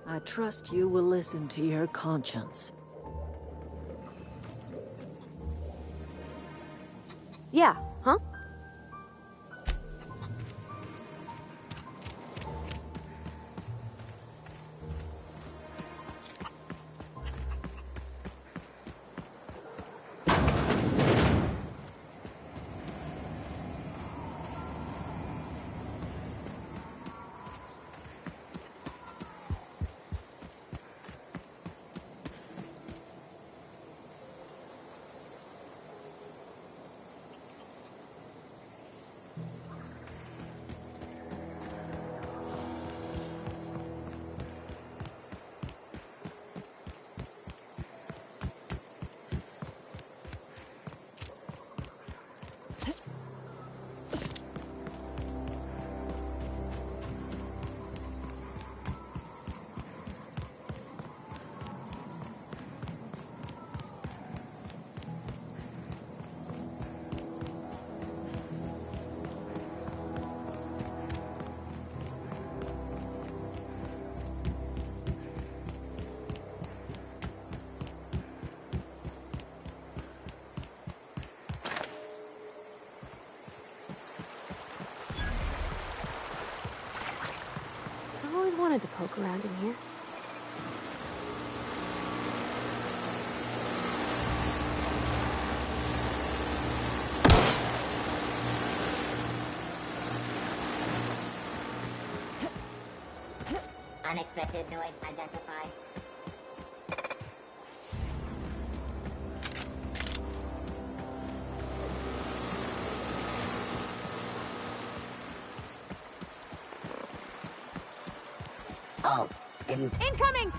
I trust you will listen to your conscience. Yeah, huh? Wanted to poke around in here. Unexpected noise identified. Oh, didn't... Incoming!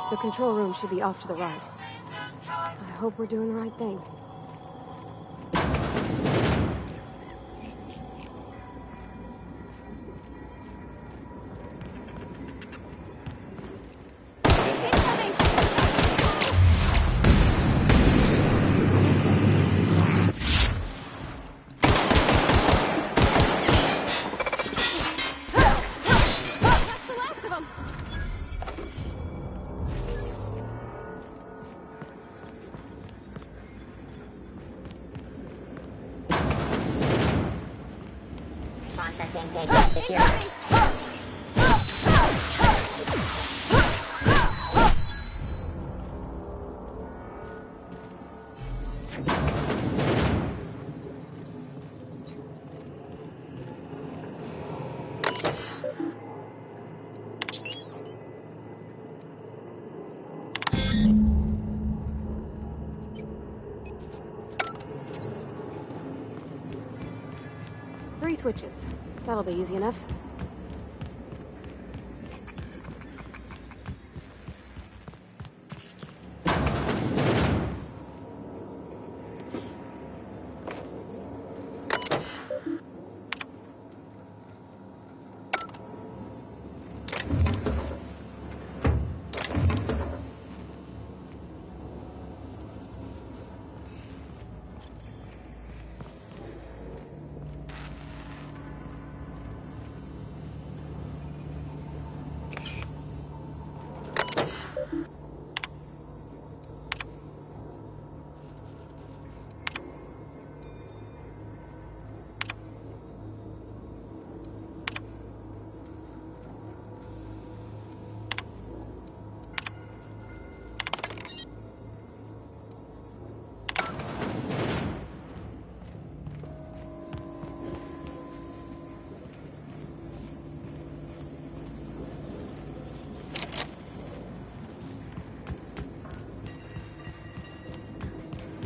The control room should be off to the right. I hope we're doing the right thing. Processing data security. Switches. That'll be easy enough.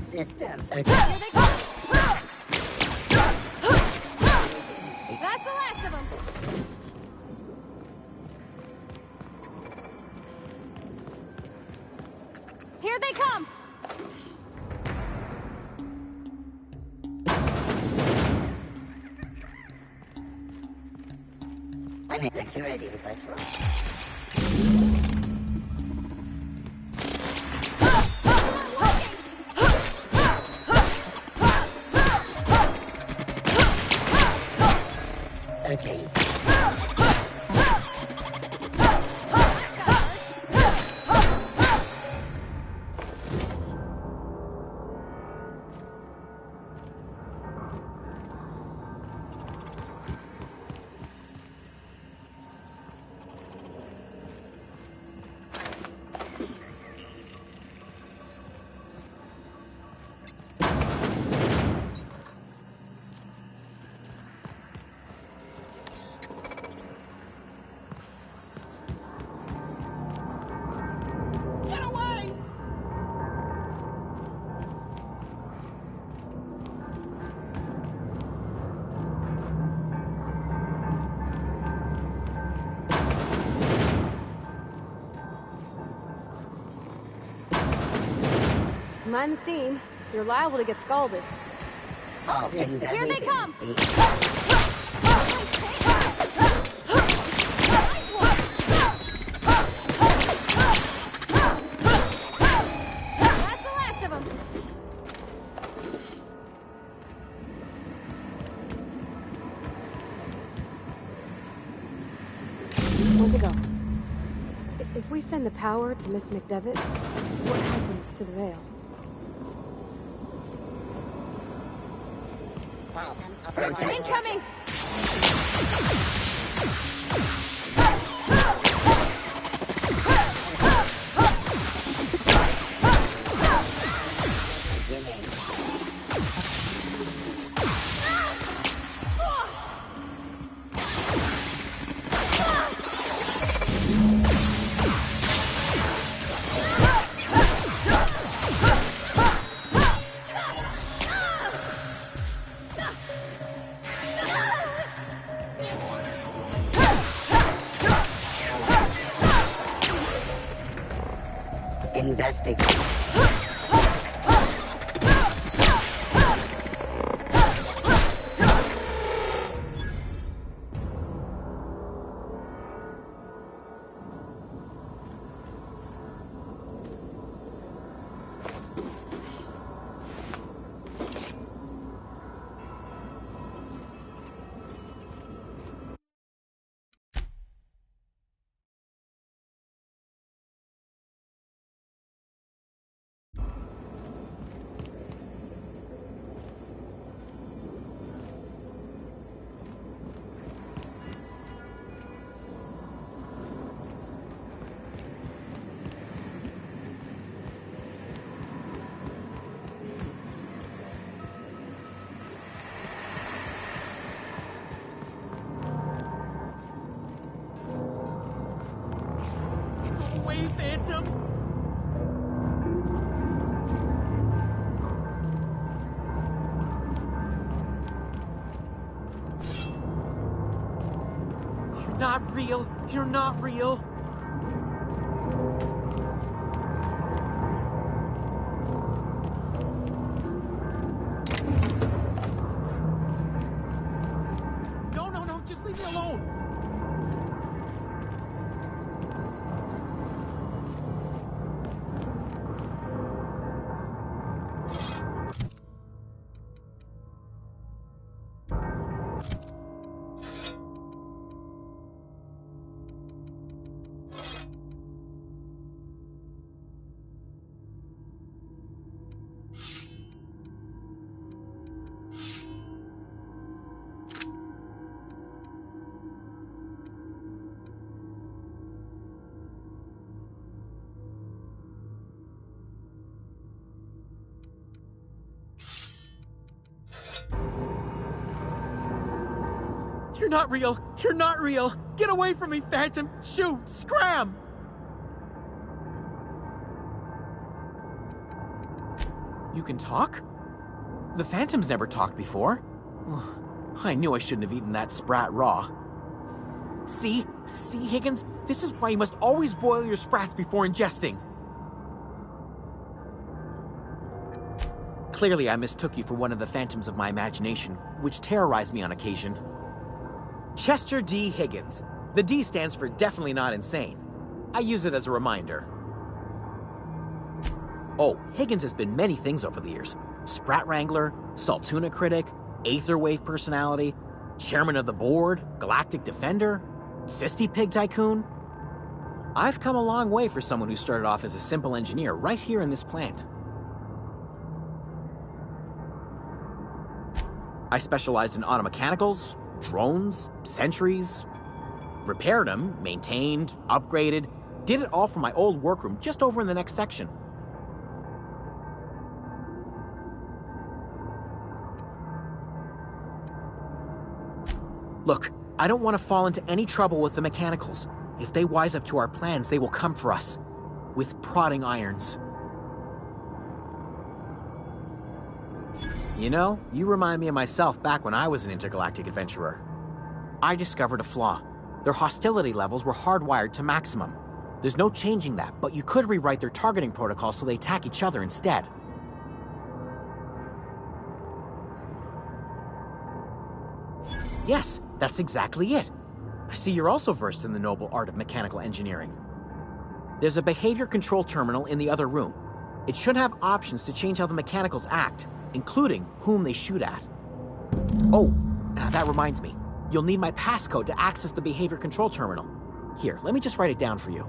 Systems. Here they go. Scanning security patrol. Searching. Mind the steam. You're liable to get scalded. Here they come! That's the last of them. Where'd it go? If we send the power to Miss McDevitt, what happens to the veil? Incoming! Investigate. Phantom! You're not real. You're not real. No, just leave me alone. You're not real! You're not real! Get away from me, Phantom! Shoot! Scram! You can talk? The Phantom's never talked before. I knew I shouldn't have eaten that sprat raw. See? See, Higgins? This is why you must always boil your sprats before ingesting. Clearly, I mistook you for one of the phantoms of my imagination, which terrorized me on occasion. Chester D. Higgins, The D stands for definitely not insane. I use it as a reminder. Oh, Higgins has been many things over the years. Sprat Wrangler, Saltuna critic, Aetherwave personality, chairman of the board, galactic defender, Sisty Pig tycoon. I've come a long way for someone who started off as a simple engineer right here in this plant. I specialized in automechanicals, drones, sentries, repaired them, maintained, upgraded, did it all from my old workroom just over in the next section. Look, I don't want to fall into any trouble with the mechanicals. If they wise up to our plans, they will come for us. With prodding irons. You know, you remind me of myself back when I was an intergalactic adventurer. I discovered a flaw. Their hostility levels were hardwired to maximum. There's no changing that, but you could rewrite their targeting protocol so they attack each other instead. Yes, that's exactly it. I see you're also versed in the noble art of mechanical engineering. There's a behavior control terminal in the other room. It should have options to change how the mechanicals act, including whom they shoot at. Oh, that reminds me. You'll need my passcode to access the behavior control terminal. Here, let me just write it down for you.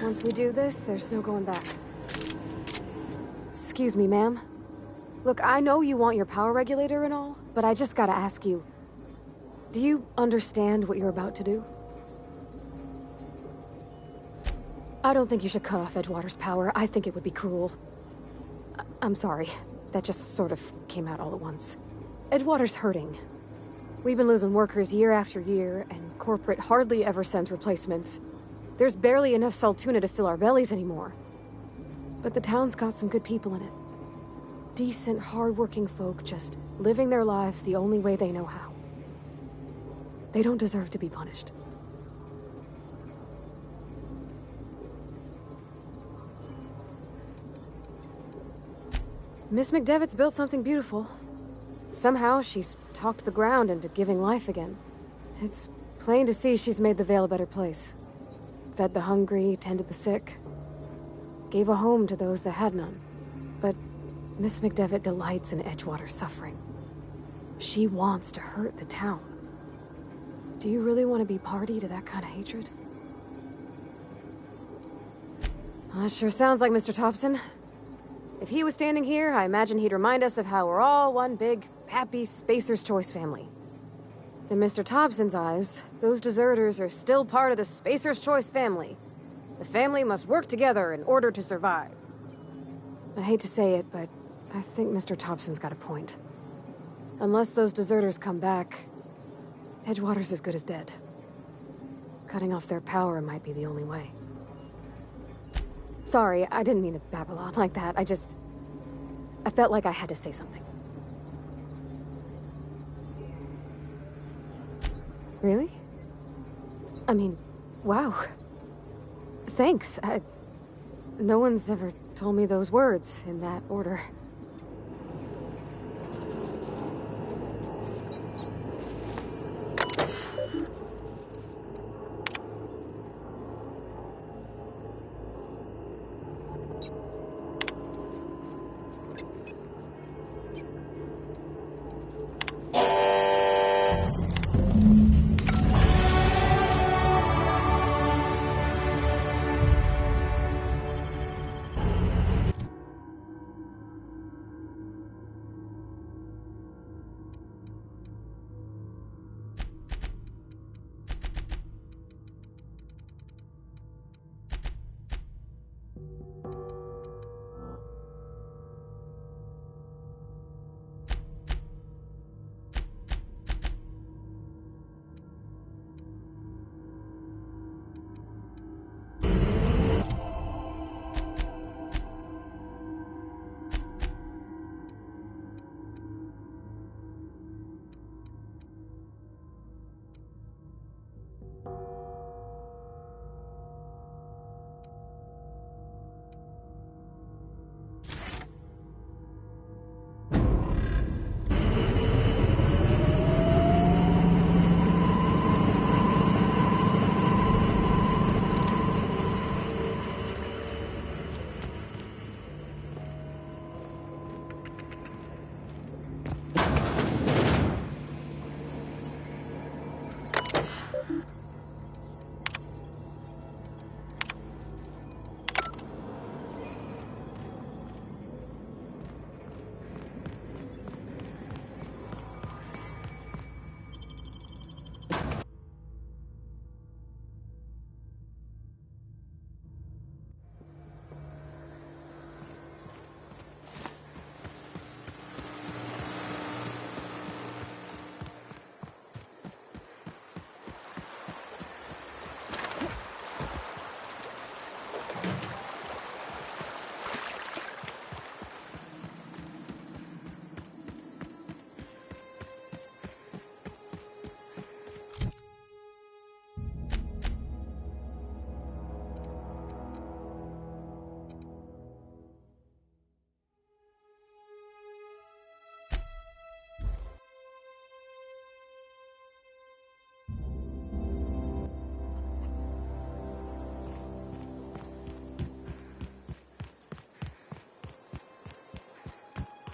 Once we do this, there's no going back. Excuse me, ma'am. Look, I know you want your power regulator and all, but I just gotta ask you. Do you understand what you're about to do? I don't think you should cut off Edgewater's power. I think it would be cruel. I'm sorry. That just sort of came out all at once. Edgewater's hurting. We've been losing workers year after year, and corporate hardly ever sends replacements. There's barely enough Saltuna to fill our bellies anymore. But the town's got some good people in it. Decent, hard-working folk just living their lives the only way they know how. They don't deserve to be punished. Miss McDevitt's built something beautiful. Somehow she's talked the ground into giving life again. It's plain to see she's made the Vale a better place. Fed the hungry, tended the sick. Gave a home to those that had none. But Miss McDevitt delights in Edgewater's suffering. She wants to hurt the town. Do you really want to be party to that kind of hatred? Well, that sure sounds like Mr. Thompson. If he was standing here, I imagine he'd remind us of how we're all one big, happy Spacer's Choice family. In Mr. Thompson's eyes, those deserters are still part of the Spacer's Choice family. The family must work together in order to survive. I hate to say it, but I think Mr. Thompson's got a point. Unless those deserters come back, Edgewater's as good as dead. Cutting off their power might be the only way. Sorry, I didn't mean to babble on like that. I felt like I had to say something. Really? I mean, wow. Thanks. No one's ever told me those words in that order.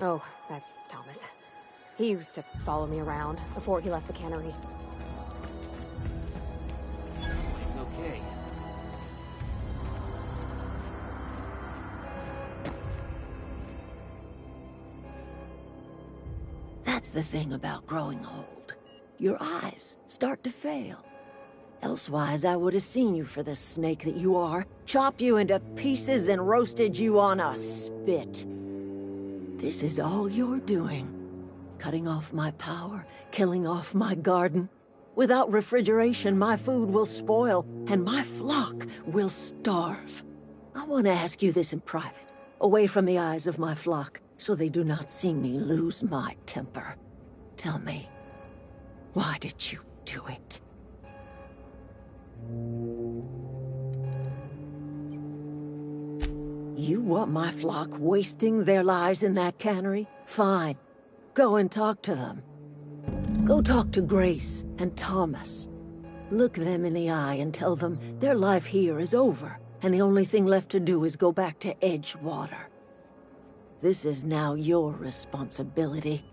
Oh, that's Thomas. He used to follow me around before he left the cannery. It's okay. That's the thing about growing old. Your eyes start to fail. Elsewise, I would have seen you for the snake that you are, chopped you into pieces and roasted you on a spit. This is all you're doing. Cutting off my power, killing off my garden. Without refrigeration, my food will spoil, and my flock will starve. I want to ask you this in private, away from the eyes of my flock, so they do not see me lose my temper. Tell me, why did you do it? You want my flock wasting their lives in that cannery? Fine. Go and talk to them. Go talk to Grace and Thomas. Look them in the eye and tell them their life here is over, and the only thing left to do is go back to Edgewater. This is now your responsibility.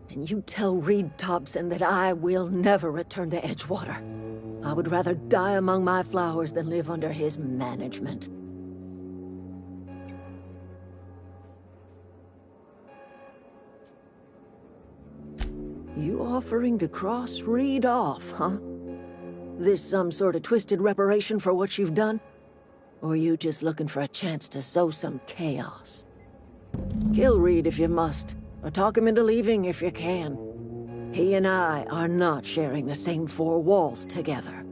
And you tell Reed Thompson that I will never return to Edgewater. I would rather die among my flowers than live under his management. You offering to cross Reed off, huh? This some sort of twisted reparation for what you've done? Or you just looking for a chance to sow some chaos? Kill Reed if you must, or talk him into leaving if you can. He and I are not sharing the same four walls together.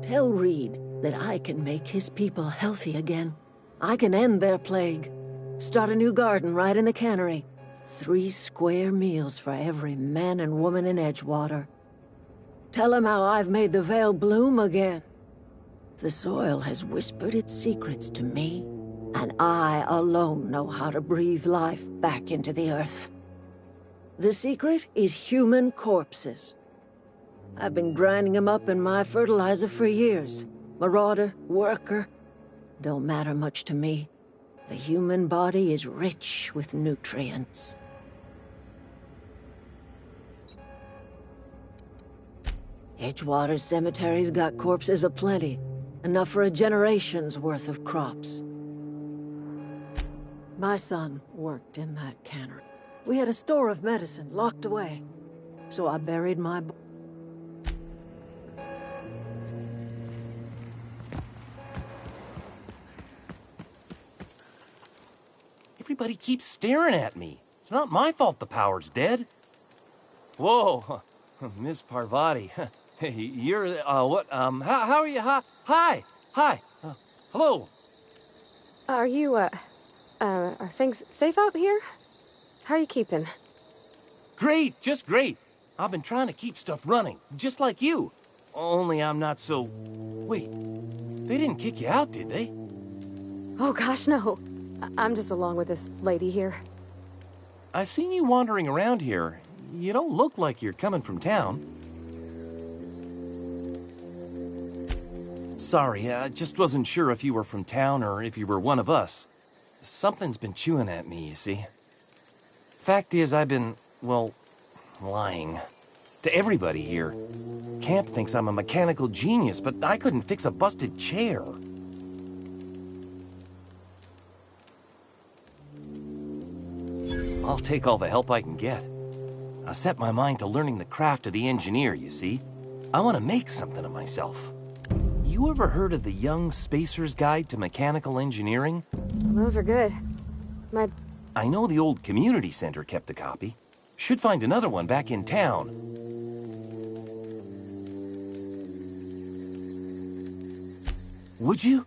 Tell Reed that I can make his people healthy again. I can end their plague. Start a new garden right in the cannery. 3 square meals for every man and woman in Edgewater. Tell him how I've made the Vale bloom again. The soil has whispered its secrets to me, and I alone know how to breathe life back into the earth. The secret is human corpses. I've been grinding them up in my fertilizer for years. Marauder, worker, don't matter much to me. The human body is rich with nutrients. Edgewater Cemetery's got corpses aplenty, enough for a generation's worth of crops. My son worked in that cannery. We had a store of medicine locked away, so I buried my boy. Everybody keeps staring at me. It's not my fault the power's dead. Whoa, Miss Parvati. You're, what, how are you? Hi, hello. Are you, are things safe out here? How are you keeping? Great, just great. I've been trying to keep stuff running, just like you. Only I'm not so... Wait, they didn't kick you out, did they? Oh gosh, no. I'm just along with this lady here. I've seen you wandering around here. You don't look like you're coming from town. Sorry, I just wasn't sure if you were from town or if you were one of us. Something's been chewing at me, you see. Fact is, I've been, well, lying. To everybody here. Camp thinks I'm a mechanical genius, but I couldn't fix a busted chair. I'll take all the help I can get. I set my mind to learning the craft of the engineer, you see. I want to make something of myself. You ever heard of the Young Spacer's Guide to Mechanical Engineering? Those are good. I know the old community center kept a copy. Should find another one back in town. Would you?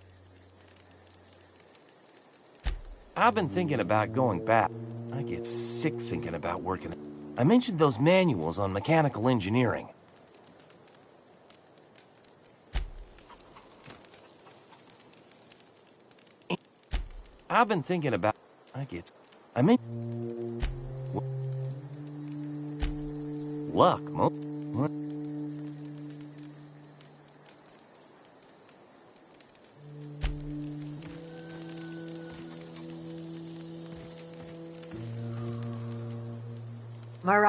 I've been thinking about going back. I get sick thinking about working. I mentioned those manuals on mechanical engineering. I've been thinking about... I mean... Luck, Mo.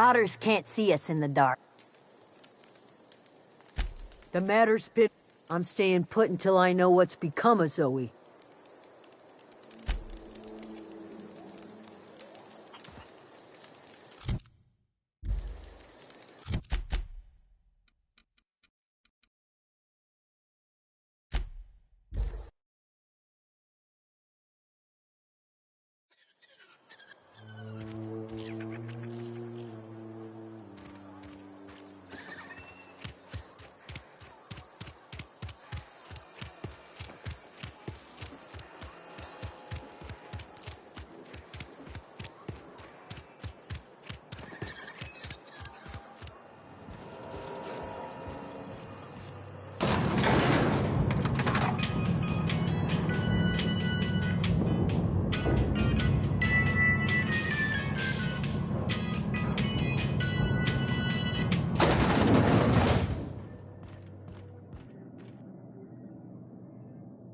Marauders can't see us in the dark. The matter's been... I'm staying put until I know what's become of Zoe.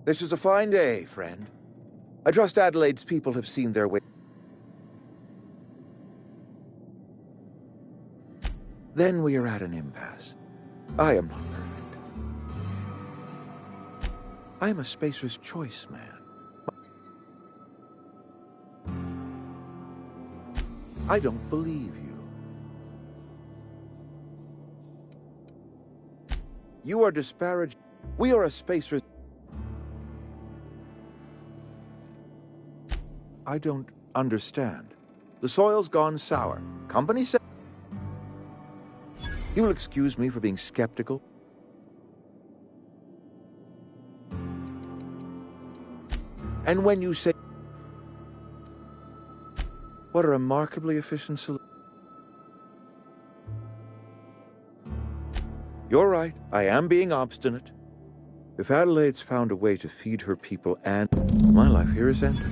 This is a fine day, friend. I trust Adelaide's people have seen their way. Then we are at an impasse. I am not perfect. I am a Spacer's Choice man. I don't believe you. You are disparaging. We are a Spacer's... I don't understand. The soil's gone sour. Company said... You will excuse me for being skeptical. And when you say... What a remarkably efficient solution. You're right. I am being obstinate. If Adelaide's found a way to feed her people and... My life here is ended.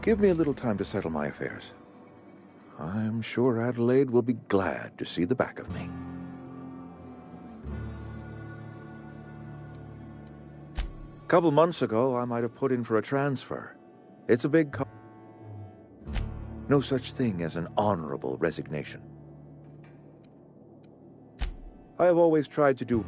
Give me a little time to settle my affairs. I'm sure Adelaide will be glad to see the back of me. A couple months ago, I might have put in for a transfer. It's a big no such thing as an honorable resignation. I have always tried to do...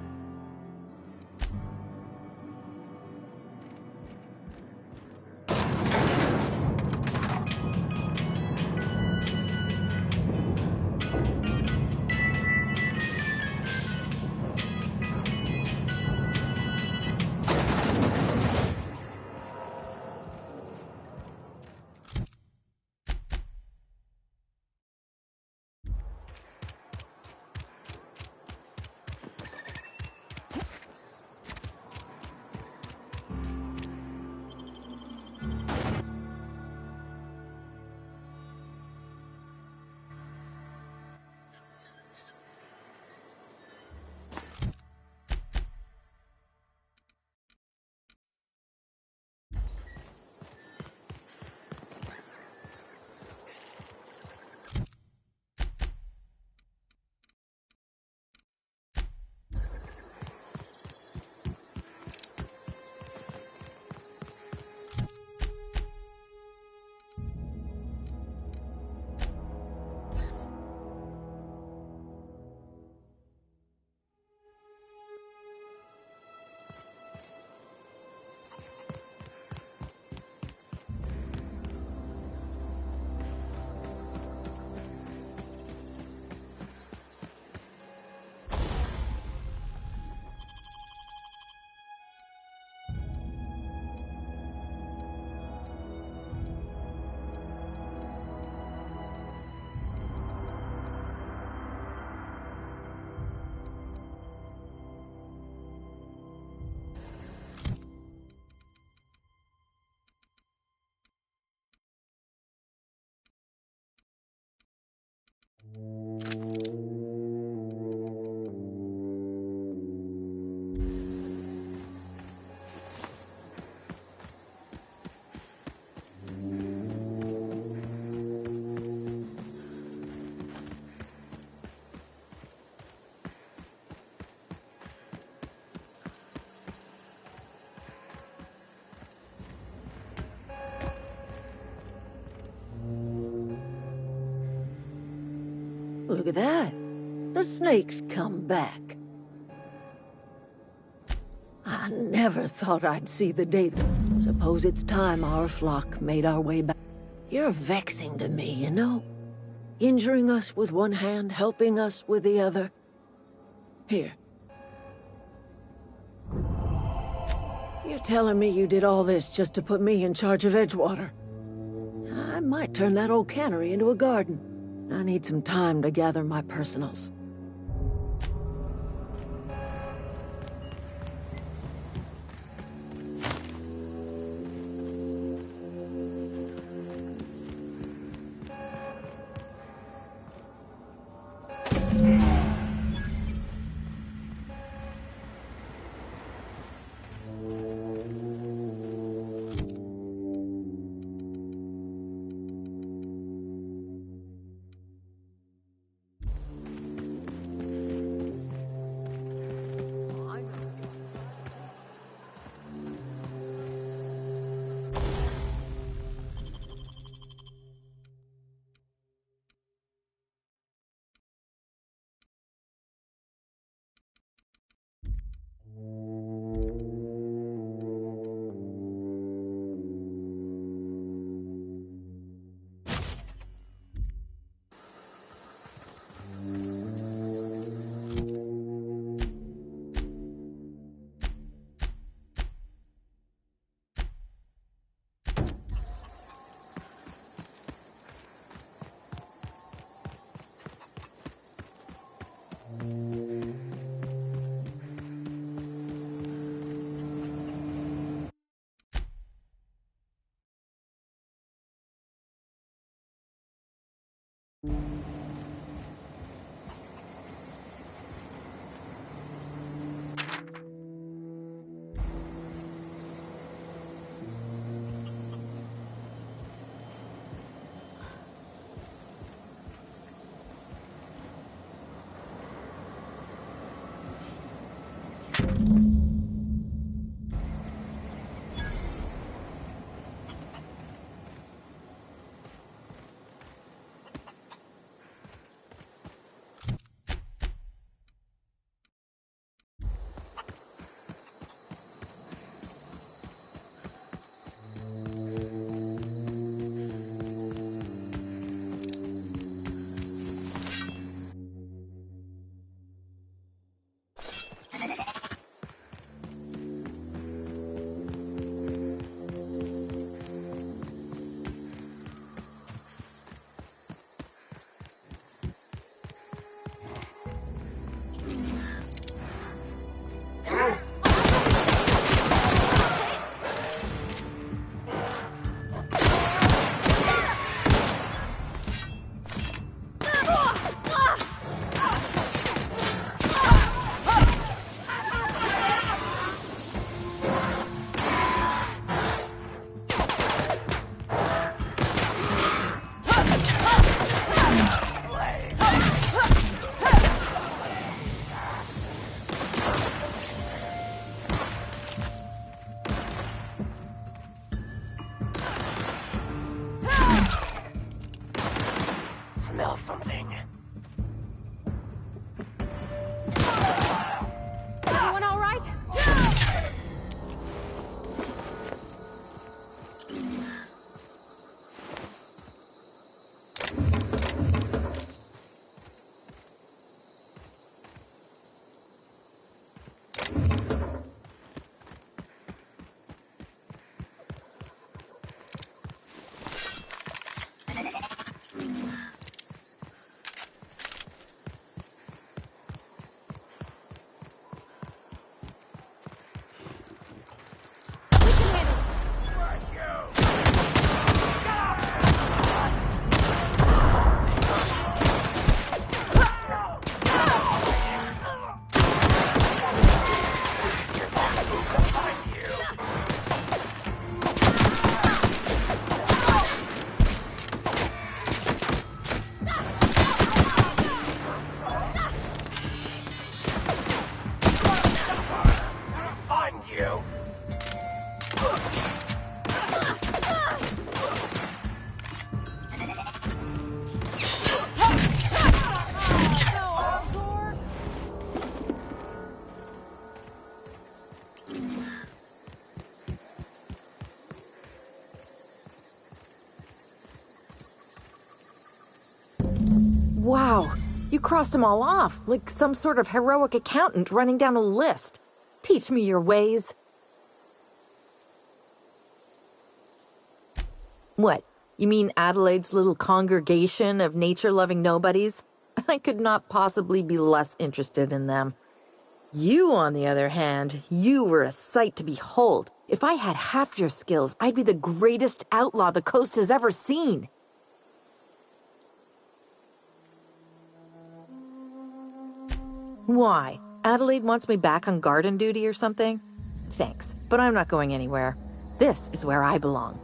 Look at that. The snake's come back. I never thought I'd see the day. Suppose it's time our flock made our way back. You're vexing to me, you know? Injuring us with one hand, helping us with the other. Here. You're telling me you did all this just to put me in charge of Edgewater? I might turn that old cannery into a garden. I need some time to gather my personals. You crossed them all off, like some sort of heroic accountant running down a list. Teach me your ways. What? You mean Adelaide's little congregation of nature-loving nobodies? I could not possibly be less interested in them. You, on the other hand, you were a sight to behold. If I had half your skills, I'd be the greatest outlaw the coast has ever seen. Why? Adelaide wants me back on garden duty or something? Thanks, but I'm not going anywhere. This is where I belong.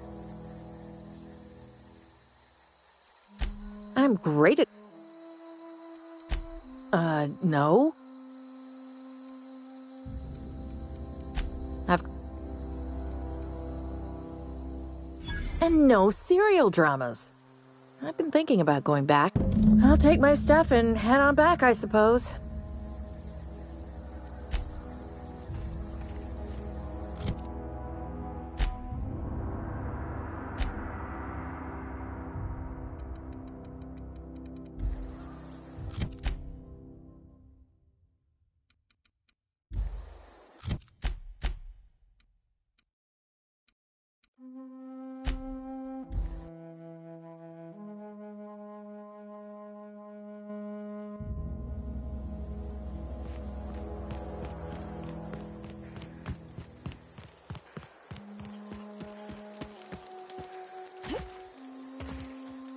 I'm great at... no? And no serial dramas. I've been thinking about going back. I'll take my stuff and head on back, I suppose.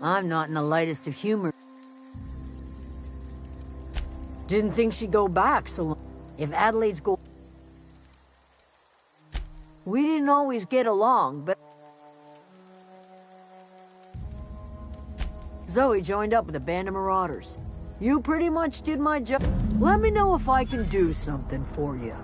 I'm not in the lightest of humor. Didn't think she'd go back so long. If Adelaide's go... We didn't always get along, but... Zoe joined up with a band of marauders. You pretty much did my job. Let me know if I can do something for you.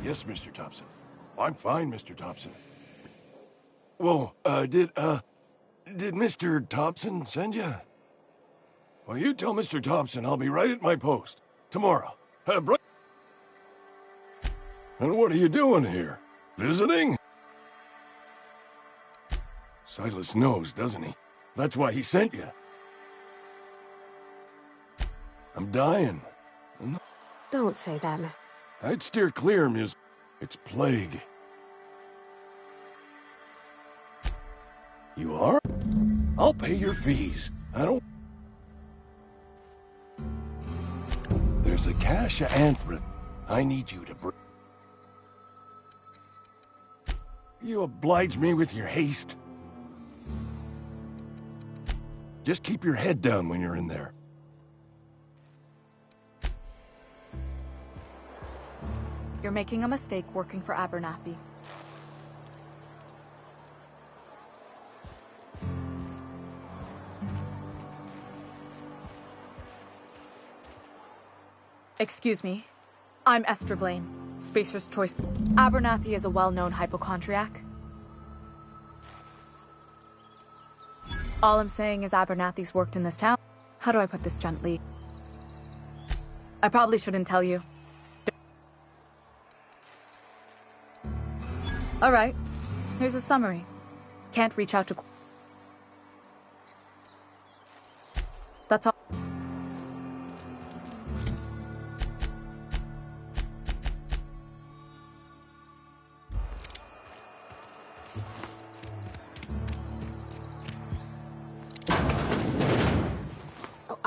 Yes, Mr. Thompson. I'm fine, Mr. Thompson. Whoa, did Mr. Thompson send you? Well, you tell Mr. Thompson I'll be right at my post. Tomorrow. And what are you doing here? Visiting? Silas knows, doesn't he? That's why he sent you. I'm dying. Don't say that, Miss... I'd steer clear, Ms. It's plague. You are? I'll pay your fees. I don't... There's a cache of ant. I need you to bring. You oblige me with your haste. Just keep your head down when you're in there. You're making a mistake working for Abernathy. Excuse me. I'm Esther Blaine, Spacer's Choice. Abernathy is a well-known hypochondriac. All I'm saying is Abernathy's worked in this town. How do I put this gently? I probably shouldn't tell you. All right. Here's a summary. Can't reach out to... That's all.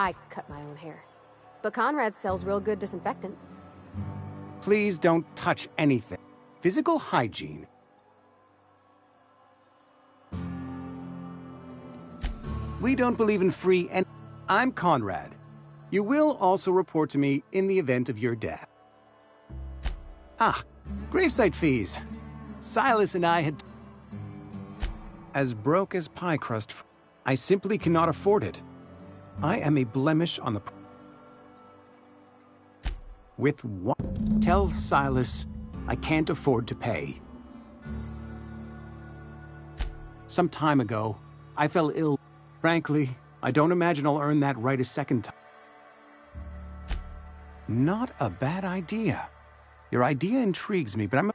I cut my own hair. But Conrad sells real good disinfectant. Please don't touch anything. Physical hygiene. We don't believe in free and I'm Conrad. You will also report to me in the event of your death. Ah, gravesite fees. Silas and I had... As broke as pie crust, I simply cannot afford it. I am a blemish on the... With what? Tell Silas I can't afford to pay. Some time ago, I fell ill. Frankly, I don't imagine I'll earn that right a second time. Not a bad idea. Your idea intrigues me, but I'm...